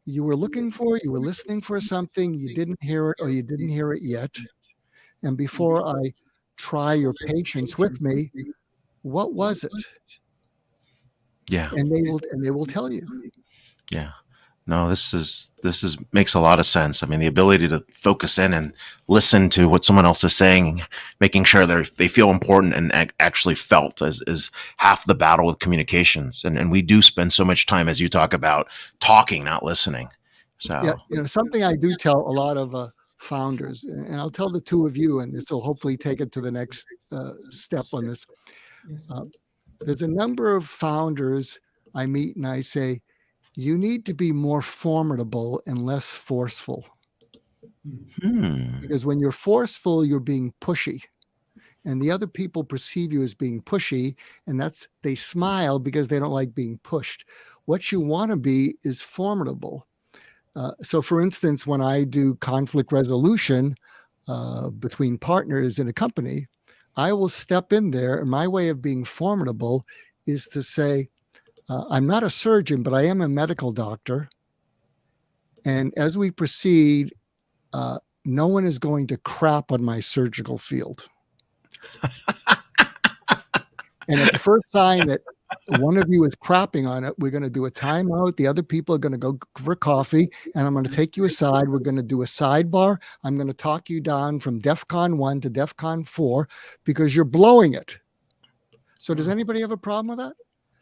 you were listening for something, you didn't hear it, or you didn't hear it yet. And before I try your patience with me, what was it? yeah. And they will tell you. Yeah. No, this makes a lot of sense. I mean, the ability to focus in and listen to what someone else is saying, making sure they feel important and actually felt is half the battle with communications. And we do spend so much time, as you talk about, talking, not listening. So Yeah, something I do tell a lot of founders, and I'll tell the two of you, and this will hopefully take it to the next step on this. There's a number of founders I meet and I say, you need to be more formidable and less forceful. Because when you're forceful, you're being pushy. And the other people perceive you as being pushy, and they smile because they don't like being pushed. What you want to be is formidable. So for instance, when I do conflict resolution between partners in a company, I will step in there, and my way of being formidable is to say, I'm not a surgeon, but I am a medical doctor. And as we proceed, no one is going to crap on my surgical field. And at the first sign that one of you is crapping on it, we're going to do a timeout. The other people are going to go for coffee, and I'm going to take you aside. We're going to do a sidebar. I'm going to talk you down from DEFCON 1 to DEFCON 4 because you're blowing it. So does anybody have a problem with that?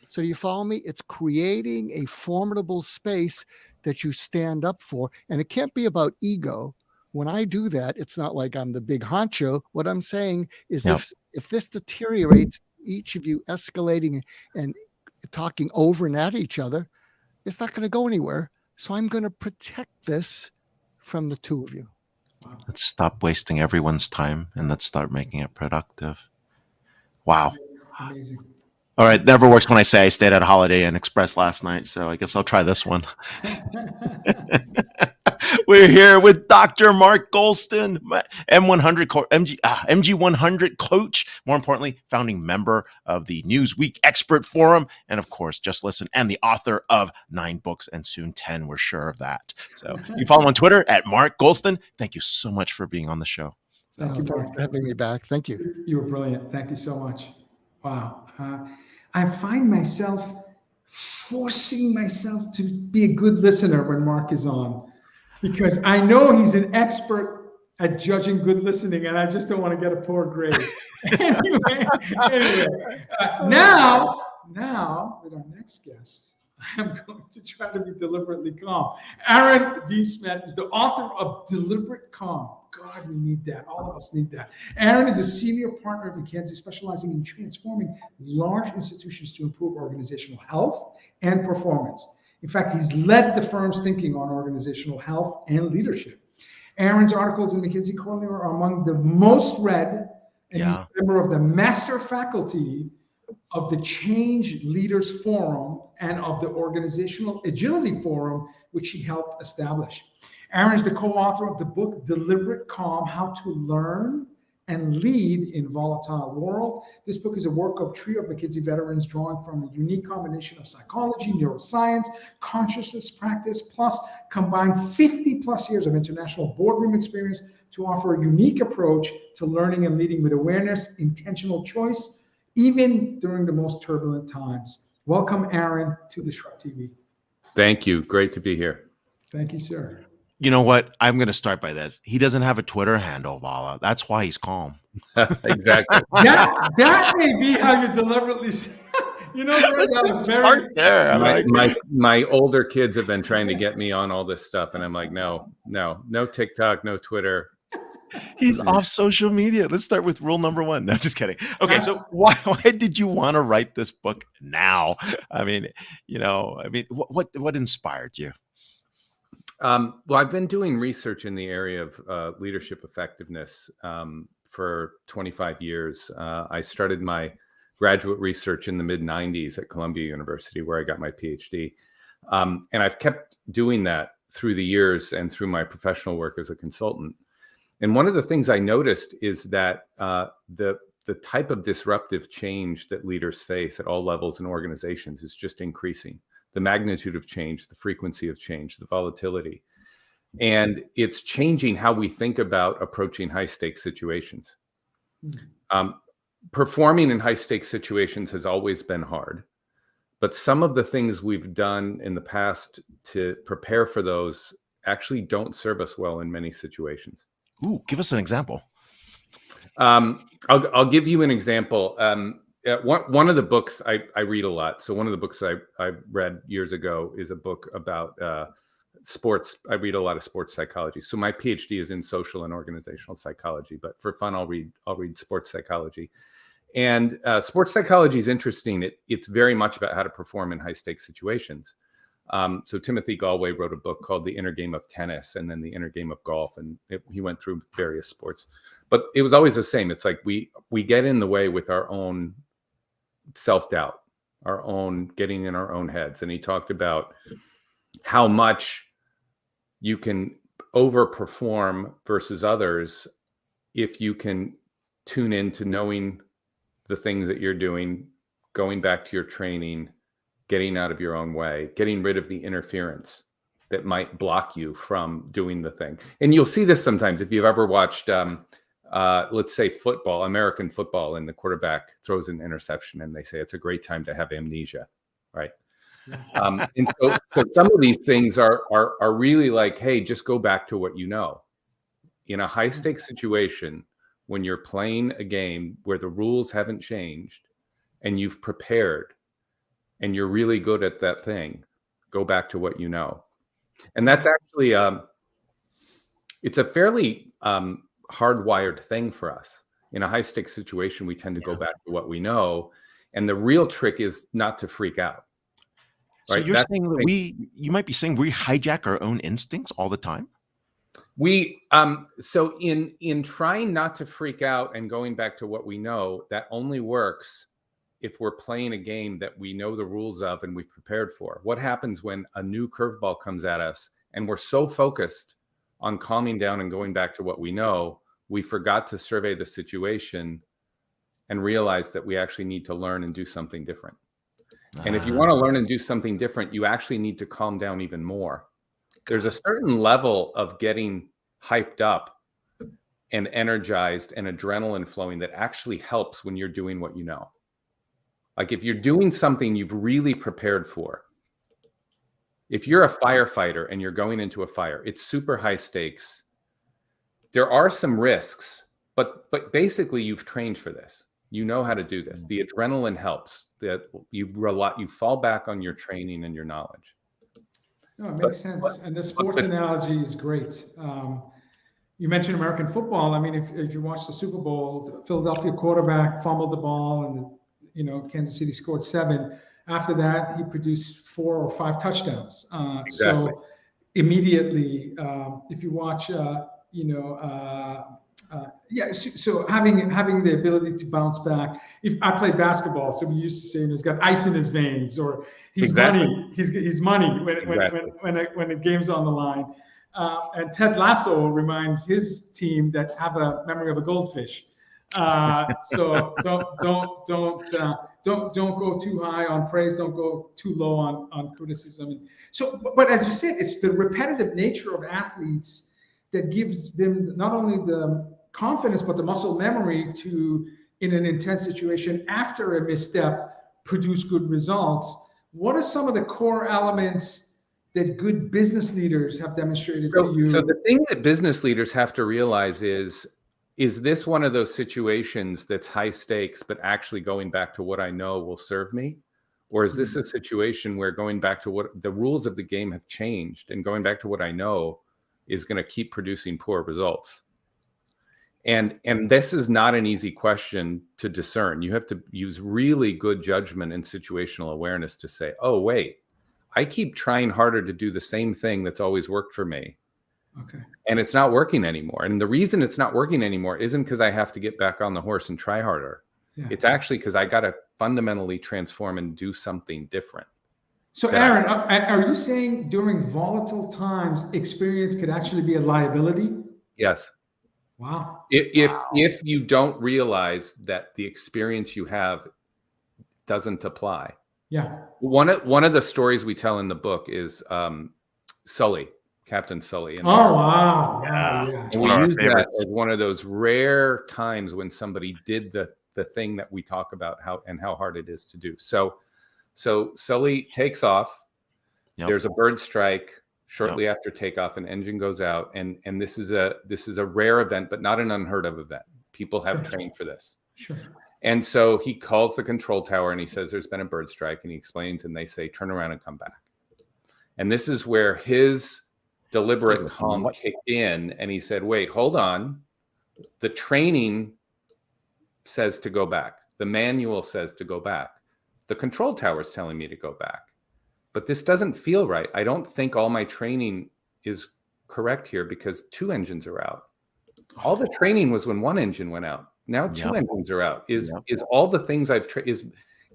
So do you follow me? It's creating a formidable space that you stand up for. And it can't be about ego. When I do that, it's not like I'm the big honcho. What I'm saying is if this deteriorates, each of you escalating and talking over and at each other, it's not going to go anywhere. So I'm going to protect this from the two of you. Let's stop wasting everyone's time and let's start making it productive. Wow. Amazing. All right. Never works when I say I stayed at a Holiday Inn Express last night. So I guess I'll try this one. We're here with Dr. Mark Goulston, MG100 coach, more importantly, founding member of the Newsweek Expert Forum, and of course, Just Listen, and the author of 9 books and soon 10. We're sure of that. So you follow him on Twitter at Mark Goulston. Thank you so much for being on the show. Thank you, Mark, for having me back. Thank you. You were brilliant. Thank you so much. Wow. I find myself forcing myself to be a good listener when Mark is on, because I know he's an expert at judging good listening, and I just don't want to get a poor grade. Anyway, now with our next guest, I'm going to try to be deliberately calm. Aaron De Smet is the author of Deliberate Calm. God, we need that. All of us need that. Aaron is a senior partner at McKinsey, specializing in transforming large institutions to improve organizational health and performance. In fact, he's led the firm's thinking on organizational health and leadership. Aaron's articles in McKinsey Quarterly are among the most read, and he's a member of the master faculty of the Change Leaders Forum and of the Organizational Agility Forum, which he helped establish. Aaron is the co-author of the book, Deliberate Calm, How to Learn and Lead in Volatile World. This book is a work of a trio of McKinsey veterans drawing from a unique combination of psychology, neuroscience, consciousness practice, plus combined 50 plus years of international boardroom experience to offer a unique approach to learning and leading with awareness, intentional choice, even during the most turbulent times. Welcome, Aaron, to DisrupTV. Thank you. Great to be here. Thank you, sir. You know what? I'm going to start by this. He doesn't have a Twitter handle, Vala. That's why he's calm. Exactly. That may be how you deliberately say. You know, Greg, that was very. Start there. I like it. My older kids have been trying to get me on all this stuff, and I'm like, no TikTok, no Twitter. He's off social media. Let's start with rule number 1. No, just kidding. Okay, so Yes. why did you want to write this book now? I mean, what inspired you? Well, I've been doing research in the area of leadership effectiveness for 25 years. I started my graduate research in the mid-90s at Columbia University, where I got my PhD. And I've kept doing that through the years and through my professional work as a consultant. And one of the things I noticed is that the type of disruptive change that leaders face at all levels in organizations is just increasing. The magnitude of change, the frequency of change, the volatility. And it's changing how we think about approaching high-stakes situations. Performing in high-stakes situations has always been hard, but some of the things we've done in the past to prepare for those actually don't serve us well in many situations. Ooh, give us an example. I'll give you an example. One of the books I read a lot. So one of the books I read years ago is a book about sports. I read a lot of sports psychology. So my PhD is in social and organizational psychology, but for fun, I'll read sports psychology. And sports psychology is interesting. It's very much about how to perform in high stakes situations. So Timothy Galway wrote a book called The Inner Game of Tennis and then The Inner Game of Golf. And he went through various sports, but it was always the same. It's like we get in the way with our own self-doubt, our own getting in our own heads. And he talked about how much you can overperform versus others if you can tune into knowing the things that you're doing, going back to your training, getting out of your own way, getting rid of the interference that might block you from doing the thing. And you'll see this sometimes if you've ever watched, let's say football, American football, and the quarterback throws an interception and they say it's a great time to have amnesia, right? And so some of these things are really like, hey, just go back to what you know. In a high stakes situation, when you're playing a game where the rules haven't changed and you've prepared and you're really good at that thing, go back to what you know. And that's actually, it's a fairly hardwired thing for us. In a high stakes situation, we tend to go back to what we know. And the real trick is not to freak out. So Right? you're saying that you might be saying we hijack our own instincts all the time? So in trying not to freak out and going back to what we know, that only works if we're playing a game that we know the rules of and we've prepared for. What happens when a new curveball comes at us and we're so focused on calming down and going back to what we know, we forgot to survey the situation and realize that we actually need to learn and do something different. And if you want to learn and do something different, you actually need to calm down even more. There's a certain level of getting hyped up and energized and adrenaline flowing that actually helps when you're doing what you know. Like if you're doing something you've really prepared for, if you're a firefighter and you're going into a fire, it's super high stakes. There are some risks, but basically you've trained for this. You know how to do this. The adrenaline helps. That you fall back on your training and your knowledge. No, it makes sense. And the sports analogy is great. You mentioned American football. I mean, if you watch the Super Bowl, the Philadelphia quarterback fumbled the ball and, Kansas City scored 7. After that, he produced 4 or 5 touchdowns. Exactly. So immediately, if you watch, so having the ability to bounce back. If I played basketball, so we used to say he's got ice in his veins, or he's money. He's money when the game's on the line. And Ted Lasso reminds his team that have a memory of a goldfish. So don't go too high on praise. Don't go too low on criticism. So, but as you said, it's the repetitive nature of athletes that gives them not only the confidence, but the muscle memory to, in an intense situation after a misstep, produce good results. What are some of the core elements that good business leaders have demonstrated to you? So the thing that business leaders have to realize is this one of those situations that's high stakes, but actually going back to what I know will serve me? Or is this a situation where going back to what the rules of the game have changed and going back to what I know is going to keep producing poor results? And this is not an easy question to discern. You have to use really good judgment and situational awareness to say, oh, wait, I keep trying harder to do the same thing that's always worked for me. Okay. And it's not working anymore. And the reason it's not working anymore isn't because I have to get back on the horse and try harder. Yeah. It's actually because I got to fundamentally transform and do something different. So Aaron, are you saying during volatile times, experience could actually be a liability? Yes. Wow. If you don't realize that the experience you have doesn't apply. Yeah. One of the stories we tell in the book is Sully, Captain Sully. Oh, wow. Yeah. And we use that as one of those rare times when somebody did the thing that we talk about how hard it is to do. So Sully takes off. Yep. There's a bird strike. Shortly after takeoff, an engine goes out, and this is a rare event, but not an unheard of event. People have trained for this. Sure. And so he calls the control tower and he says, there's been a bird strike, and he explains, and they say, turn around and come back. And this is where his deliberate calm kicked in, and he said, wait, hold on. The training says to go back. The manual says to go back. The control tower is telling me to go back. But this doesn't feel right. I don't think all my training is correct here because 2 engines are out. All the training was when 1 engine went out. Now 2 engines are out. Is all the things I've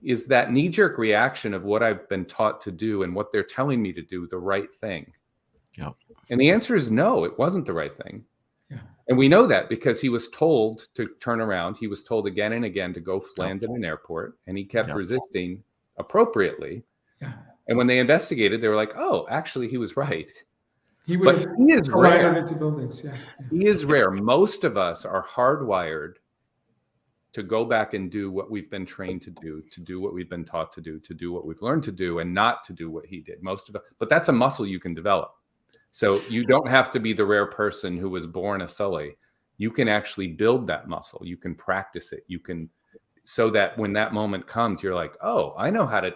is that knee-jerk reaction of what I've been taught to do and what they're telling me to do the right thing? Yeah. And the answer is no, it wasn't the right thing. Yeah. And we know that because he was told to turn around. He was told again and again to go land in an airport, and he kept resisting appropriately. Yeah. And when they investigated, they were like, "Oh, actually, he was right." He is rare. Into buildings. Yeah. He is rare. Most of us are hardwired to go back and do what we've been trained to do what we've been taught to do what we've learned to do, and not to do what he did. Most of it, but that's a muscle you can develop. So you don't have to be the rare person who was born a Sully. You can actually build that muscle. You can practice it. You can, so that when that moment comes, you're like, "Oh, I know how to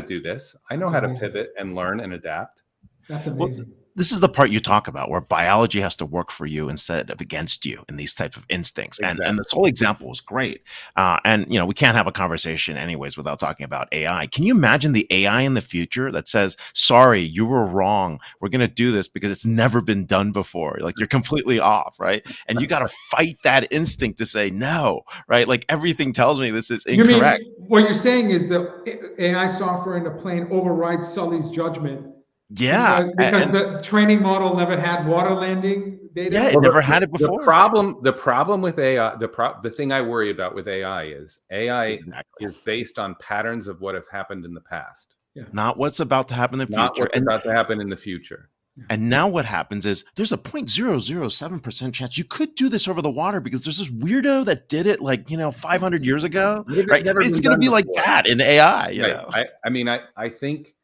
do this. I know how to pivot and learn and adapt." That's amazing. Well, this is the part you talk about where biology has to work for you instead of against you in these type of instincts. Exactly. And this whole example was great. And we can't have a conversation anyways without talking about AI. Can you imagine the AI in the future that says, sorry, you were wrong. We're going to do this because it's never been done before. Like, you're completely off, right? And you got to fight that instinct to say no, right? Like, everything tells me this is incorrect. You mean, what you're saying is the AI software in the plane overrides Sully's judgment. Yeah, because the training model never had water landing data. Yeah, it never had it before. The problem with AI, the thing I worry about with AI is is based on patterns of what have happened in the past. Yeah. Not what's about to happen in the Not future. what's about to happen in the future. And now what happens is there's a 0.007% chance you could do this over the water because there's this weirdo that did it 500 years ago. Right? It's going to be like that in AI. You know? I think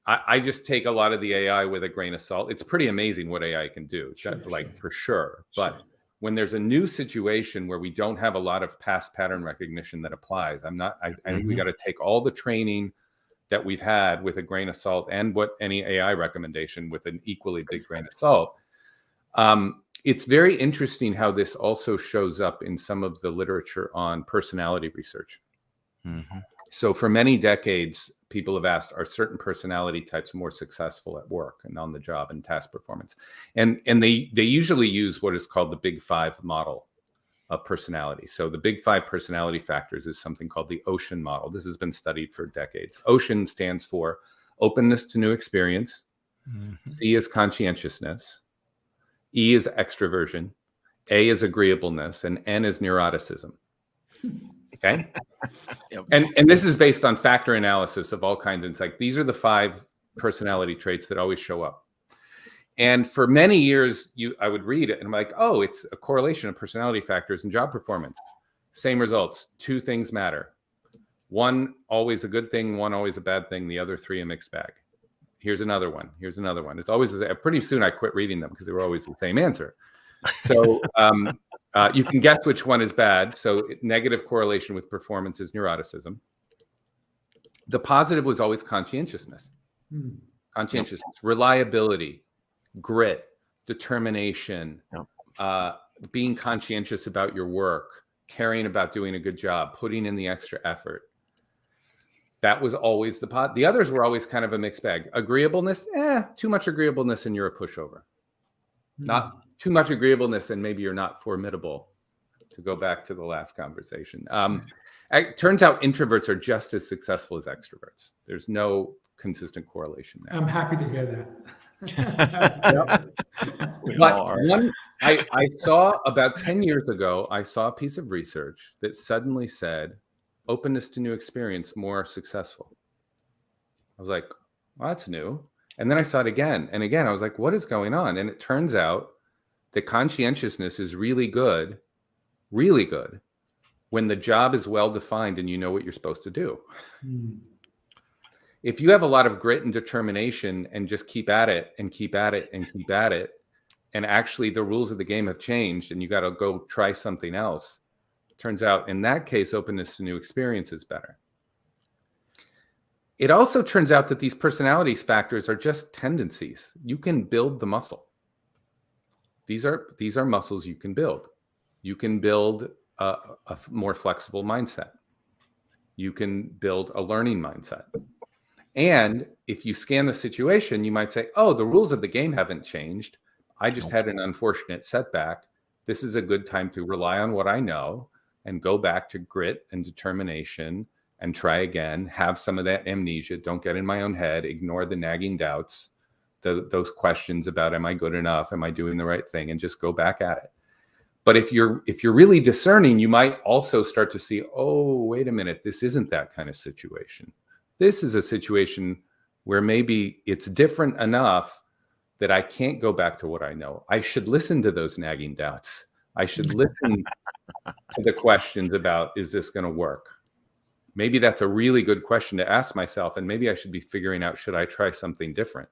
I just take a lot of the AI with a grain of salt. It's pretty amazing what AI can do, for sure. But when there's a new situation where we don't have a lot of past pattern recognition that applies, I think we got to take all the training that we've had with a grain of salt and what any AI recommendation with an equally big grain of salt. It's very interesting how this also shows up in some of the literature on personality research. Mm-hmm. So for many decades, people have asked, are certain personality types more successful at work and on the job and task performance? And they usually use what is called the Big Five model of personality. So the Big Five personality factors is something called the Ocean model. This has been studied for decades. Ocean stands for openness to new experience. Mm-hmm. C is conscientiousness. E is extroversion. A is agreeableness. And N is neuroticism. Okay. Yep. And this is based on factor analysis of all kinds. It's like, these are the 5 personality traits that always show up. And for many years, I would read it and I'm like, oh, it's a correlation of personality factors and job performance. Same results. 2 things matter. 1 always a good thing, 1 always a bad thing, the other 3 a mixed bag. Here's another one. Here's another one. It's always, pretty soon I quit reading them because they were always the same answer. So you can guess which one is bad. So negative correlation with performance is neuroticism. The positive was always conscientiousness, reliability, grit, determination, being conscientious about your work, caring about doing a good job, putting in the extra effort. That was always the others were always kind of a mixed bag. Agreeableness, too much agreeableness and you're a pushover. Not too much agreeableness and maybe you're not formidable, to go back to the last conversation. It turns out introverts are just as successful as extroverts. There's no consistent correlation there. I'm happy to hear that. But I saw about 10 years ago, I saw a piece of research that suddenly said openness to new experience more successful. I was like, well, that's new. And then I saw it again and again. I was like, what is going on? And it turns out that conscientiousness is really good when the job is well defined and you know what you're supposed to do. If you have a lot of grit and determination and just keep at it and keep at it and keep at it, and actually the rules of the game have changed and you got to go try something else, turns out in that case, openness to new experience is better. It also turns out that these personality factors are just tendencies. You can build the muscle. These are muscles you can build. You can build a more flexible mindset. You can build a learning mindset. And if you scan the situation, you might say, oh, the rules of the game haven't changed. I just had an unfortunate setback. This is a good time to rely on what I know and go back to grit and determination and try again, have some of that amnesia, don't get in my own head, ignore the nagging doubts, those questions about, am I good enough? Am I doing the right thing? And just go back at it. But if you're really discerning, you might also start to see, oh, wait a minute, this isn't that kind of situation. This is a situation where maybe it's different enough that I can't go back to what I know. I should listen to those nagging doubts. I should listen to the questions about, is this going to work? Maybe that's a really good question to ask myself. And maybe I should be figuring out, should I try something different?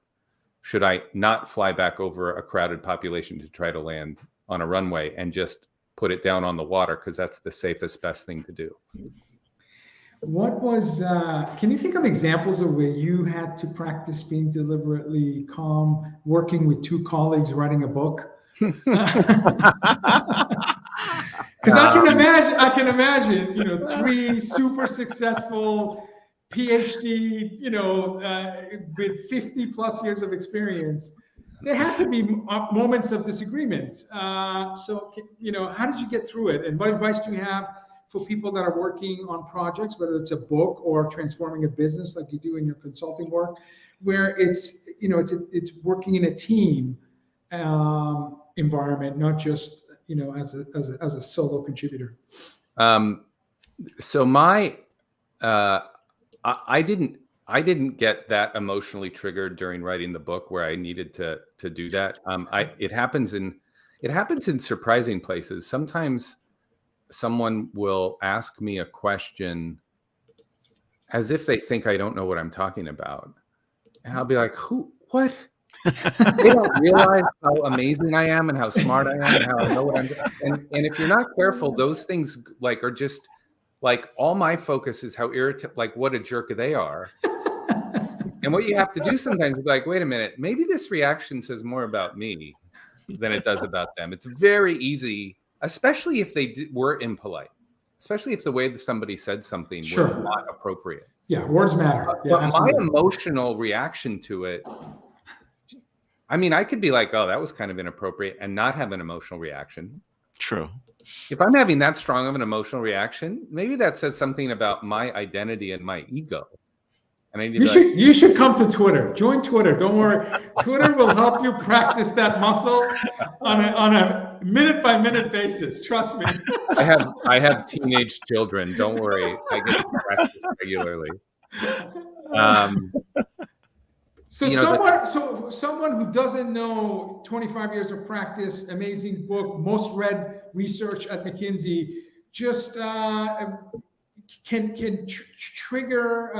Should I not fly back over a crowded population to try to land on a runway and just put it down on the water because that's the safest, best thing to do? What was, can you think of examples of where you had to practice being deliberately calm, working with two colleagues, writing a book? Because I can imagine, three super successful PhD, with 50 plus years of experience. There had to be moments of disagreement. So, how did you get through it? And what advice do you have for people that are working on projects, whether it's a book or transforming a business like you do in your consulting work, where it's working in a team environment, not just as a solo contributor? So I didn't get that emotionally triggered during writing the book where I needed to do that. It happens in surprising places. Sometimes someone will ask me a question as if they think I don't know what I'm talking about. And I'll be like, what? They don't realize how amazing I am and how smart I am and how I know what I'm doing. And if you're not careful, those things are just all my focus is how what a jerk they are. And what you have to do sometimes is wait a minute, maybe this reaction says more about me than it does about them. It's very easy, especially if they were impolite, especially if the way that somebody said something was not appropriate. Yeah, words matter. But my emotional reaction to it, I could be like, oh, that was kind of inappropriate and not have an emotional reaction. True. If I'm having that strong of an emotional reaction, maybe that says something about my identity and my ego. And I need you should come to Twitter. Join Twitter. Don't worry. Twitter will help you practice that muscle on a minute by minute basis. Trust me. I have teenage children. Don't worry. I get to practice regularly. Someone who doesn't know 25 years of practice, amazing book, most read research at McKinsey, just can trigger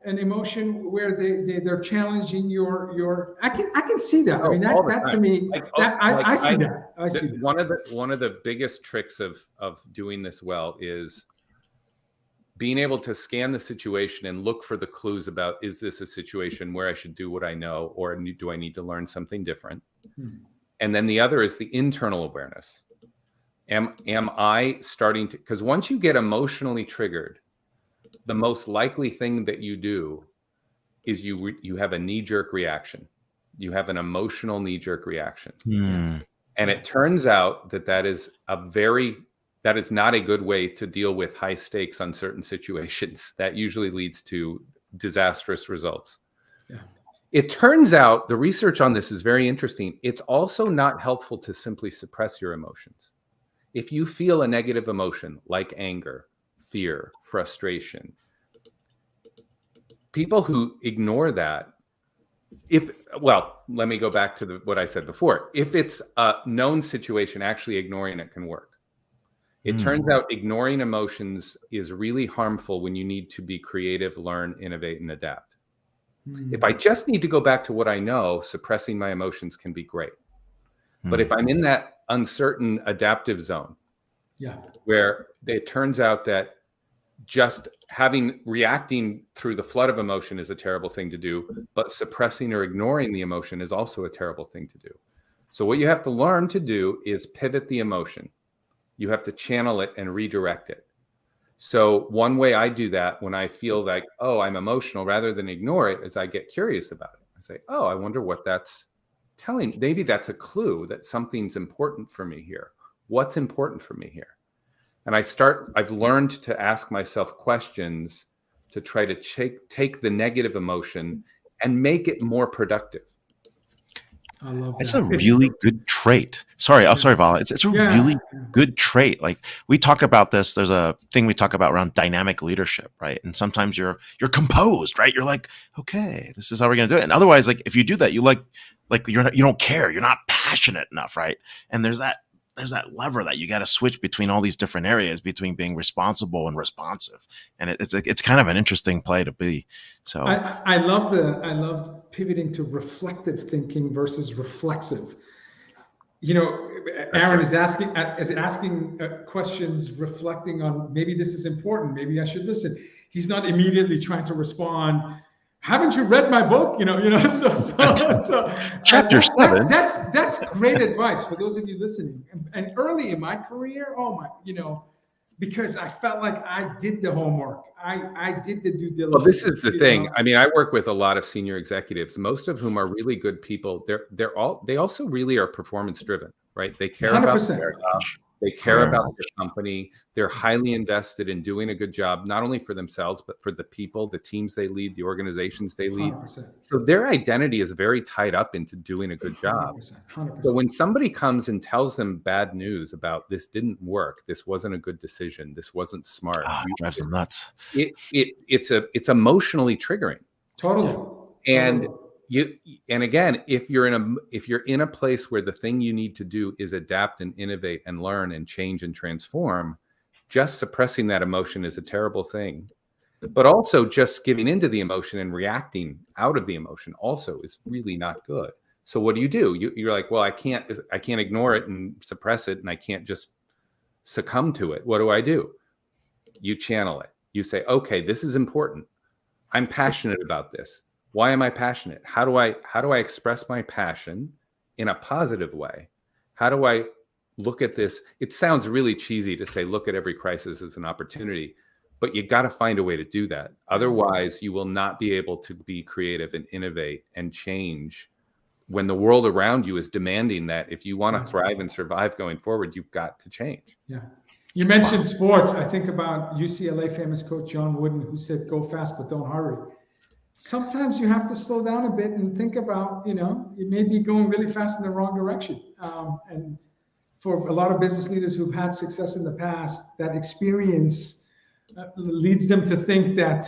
an emotion where they're challenging your. I can see that. That to me, I see that. I see that. One of the biggest tricks of doing this well is being able to scan the situation and look for the clues about, is this a situation where I should do what I know, or do I need to learn something different? And then the other is the internal awareness. Am I starting to, because once you get emotionally triggered, the most likely thing that you do is you have a knee-jerk reaction. You have an emotional knee-jerk reaction. And it turns out that is not a good way to deal with high stakes, uncertain situations. That usually leads to disastrous results. It turns out the research on this is very interesting. It's also not helpful to simply suppress your emotions. If you feel a negative emotion like anger, fear, frustration, people who ignore that, let me go back to what I said before. If it's a known situation, actually ignoring it can work. It turns out ignoring emotions is really harmful when you need to be creative, learn, innovate, and adapt. If I just need to go back to what I know, suppressing my emotions can be great. But if I'm in that uncertain adaptive zone, where it turns out that just reacting through the flood of emotion is a terrible thing to do, but suppressing or ignoring the emotion is also a terrible thing to do. So what you have to learn to do is pivot the emotion. You have to channel it and redirect it. So one way I do that when I feel like, oh, I'm emotional, rather than ignore it, is I get curious about it. I say, oh, I wonder what that's telling. Maybe that's a clue that something's important for me here. What's important for me here? And I've learned to ask myself questions to try to take the negative emotion and make it more productive. I love that. It's a really good trait. Sorry, Vala. It's a really good trait. Like, we talk about this. There's a thing we talk about around dynamic leadership, right? And sometimes you're composed, right? You're like, okay, this is how we're gonna do it. And otherwise, like, if you do that, you don't care. You're not passionate enough, right? And there's that lever that you got to switch between all these different areas, between being responsible and responsive. And it's kind of an interesting play to be. So I love pivoting to reflective thinking versus reflexive. Aaron is asking questions, reflecting on, maybe this is important, maybe I should listen. He's not immediately trying to respond, haven't you read my book? So Chapter 7. That's great advice for those of you listening. And early in my career, because I felt like I did the homework. I did the due diligence. Well, this is the thing. I mean, I work with a lot of senior executives, most of whom are really good people. They also really are performance driven, right? They care 100%. About their job. They care about their company. They're highly invested in doing a good job, not only for themselves, but for the people, the teams they lead, the organizations they lead. 100%. So their identity is very tied up into doing a good job. 100%. So when somebody comes and tells them bad news about, this didn't work, this wasn't a good decision, this wasn't smart, drives them nuts. It's emotionally triggering. Totally. And again, if you're in a place where the thing you need to do is adapt and innovate and learn and change and transform, just suppressing that emotion is a terrible thing. But also just giving into the emotion and reacting out of the emotion also is really not good. So what do? You're like, well, I can't ignore it and suppress it, and I can't just succumb to it. What do? You channel it. You say, okay, this is important. I'm passionate about this. Why am I passionate? How do I express my passion in a positive way? How do I look at this? It sounds really cheesy to say, look at every crisis as an opportunity, but you got to find a way to do that. Otherwise, you will not be able to be creative and innovate and change when the world around you is demanding that. If you want to thrive and survive going forward, you've got to change. Yeah. You mentioned sports. I think about UCLA famous coach John Wooden, who said, go fast, but don't hurry. Sometimes you have to slow down a bit and think about, you may be going really fast in the wrong direction. And for a lot of business leaders who've had success in the past, that experience leads them to think that,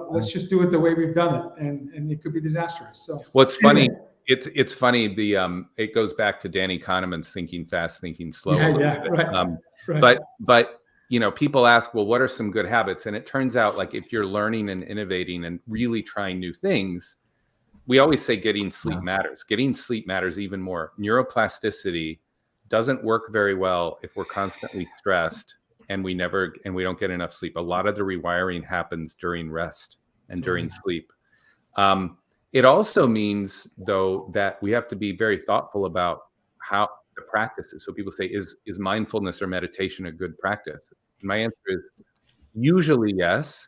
let's just do it the way we've done it. And it could be disastrous. So what's funny, it's funny. It goes back to Danny Kahneman's thinking fast, thinking slow. Right. But people ask, well, what are some good habits? And it turns out, like, if you're learning and innovating and really trying new things, we always say getting sleep matters. Getting sleep matters even more. Neuroplasticity doesn't work very well if we're constantly stressed and we don't get enough sleep. A lot of the rewiring happens during rest and during sleep. It also means, though, that we have to be very thoughtful about how the practice is. So people say, is mindfulness or meditation a good practice? My answer is usually yes.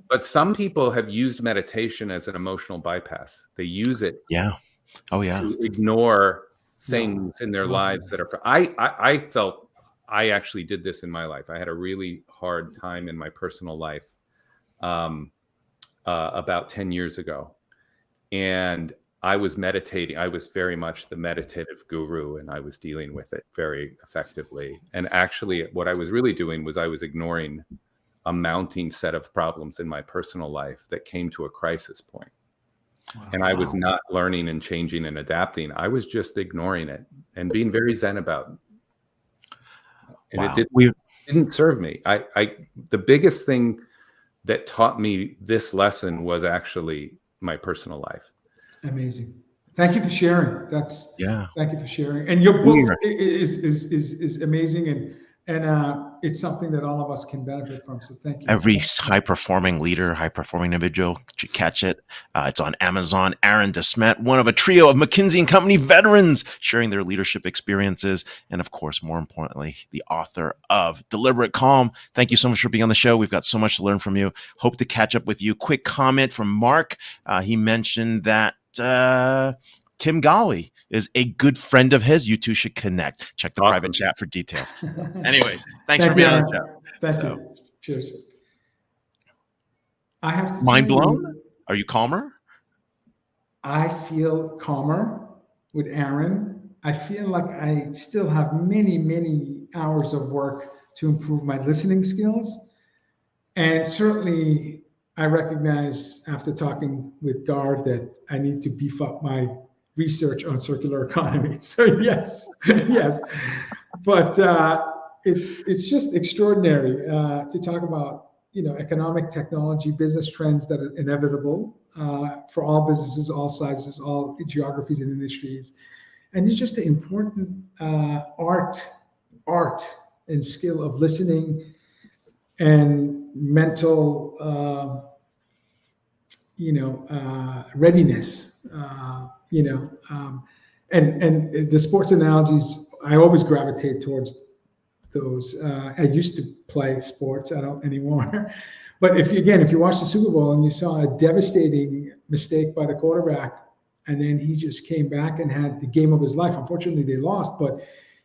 But some people have used meditation as an emotional bypass. They use it to ignore things in their lives that are. I felt I actually did this in my life. I had a really hard time in my personal life about 10 years ago. And I was meditating. I was very much the meditative guru, and I was dealing with it very effectively. And actually, what I was really doing was I was ignoring a mounting set of problems in my personal life that came to a crisis point. And I was not learning and changing and adapting. I was just ignoring it and being very zen about it. And it didn't serve me. The biggest thing that taught me this lesson was actually my personal life. Amazing. Thank you for sharing. Thank you for sharing. And your book is amazing, and it's something that all of us can benefit from. So thank you. Every high-performing leader, high-performing individual should catch it. It's on Amazon. Aaron De Smet, one of a trio of McKinsey & Company veterans, sharing their leadership experiences, and of course, more importantly, the author of Deliberate Calm. Thank you so much for being on the show. We've got so much to learn from you. Hope to catch up with you. Quick comment from Mark. He mentioned that Tim Golly is a good friend of his. You two should connect. Check the private chat for details. Anyways, thanks for being on the show. Thank you. Cheers. I have to mind blown? Are you calmer? I feel calmer with Aaron. I feel like I still have many, many hours of work to improve my listening skills. And certainly I recognize after talking with Garr that I need to beef up my research on circular economy. So yes, yes. But it's just extraordinary to talk about, economic technology, business trends that are inevitable for all businesses, all sizes, all geographies and industries. And it's just the important art and skill of listening and mental readiness, and the sports analogies, I always gravitate towards those. I used to play sports, I don't anymore. But if you watch the Super Bowl and you saw a devastating mistake by the quarterback, and then he just came back and had the game of his life. Unfortunately, they lost, but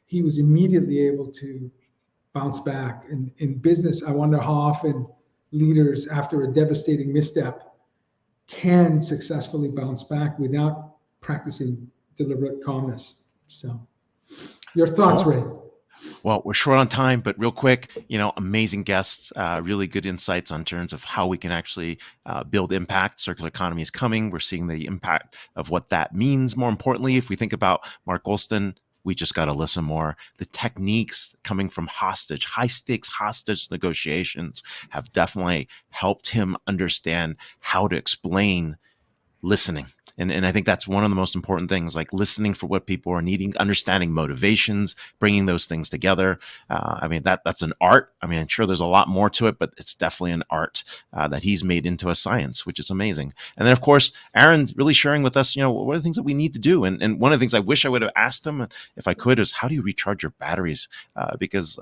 he was immediately able to bounce back. In business, I wonder how often leaders, after a devastating misstep, can successfully bounce back without practicing deliberate calmness. So your thoughts, Ray? Well, we're short on time, but real quick, amazing guests, really good insights on terms of how we can actually build impact. Circular economy is coming. We're seeing the impact of what that means. More importantly, if we think about Mark Goulston, we just got to listen more. The techniques coming from high stakes hostage negotiations have definitely helped him understand how to explain listening. And I think that's one of the most important things, like listening for what people are needing, understanding motivations, bringing those things together. That's an art. I'm sure there's a lot more to it, but it's definitely an art that he's made into a science, which is amazing. And then, of course, Aaron really sharing with us, what are the things that we need to do? And one of the things I wish I would have asked him, if I could, is how do you recharge your batteries? Because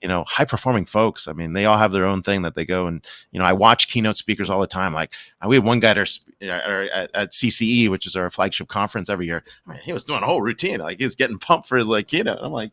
high performing folks, they all have their own thing that they go and, I watch keynote speakers all the time. Like we had one guy at CCE, which is our flagship conference every year. He was doing a whole routine. Like he was getting pumped for his keynote. I'm like,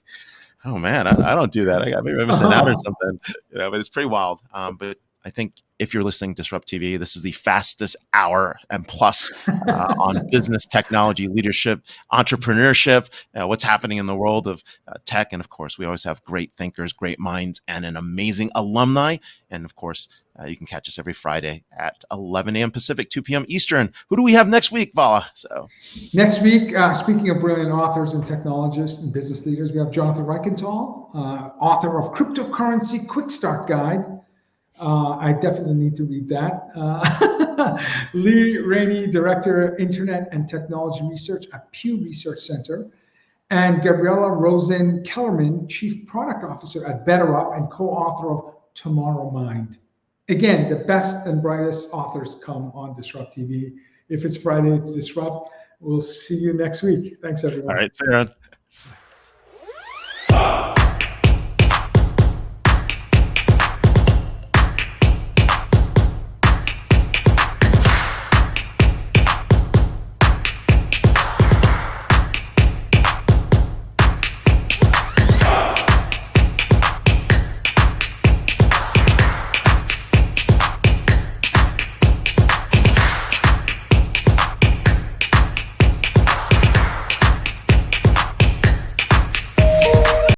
oh man, I don't do that. Maybe I'm missing out or something, but it's pretty wild. But I think if you're listening to DisrupTV, this is the fastest hour and plus on business, technology, leadership, entrepreneurship, what's happening in the world of tech. And of course, we always have great thinkers, great minds, and an amazing alumni. And of course, you can catch us every Friday at 11 a.m. Pacific, 2 p.m. Eastern. Who do we have next week, Vala? So next week, speaking of brilliant authors and technologists and business leaders, we have Jonathan Reichenthal, author of Cryptocurrency Quick Start Guide. I definitely need to read that. Lee Rainey, Director, Internet and Technology Research at Pew Research Center. and Gabriella Rosen Kellerman, Chief Product Officer at BetterUp and co-author of Tomorrow Mind. Again, the best and brightest authors come on Disrupt TV. If it's Friday, it's Disrupt. We'll see you next week. Thanks, everyone. All right, Sarah.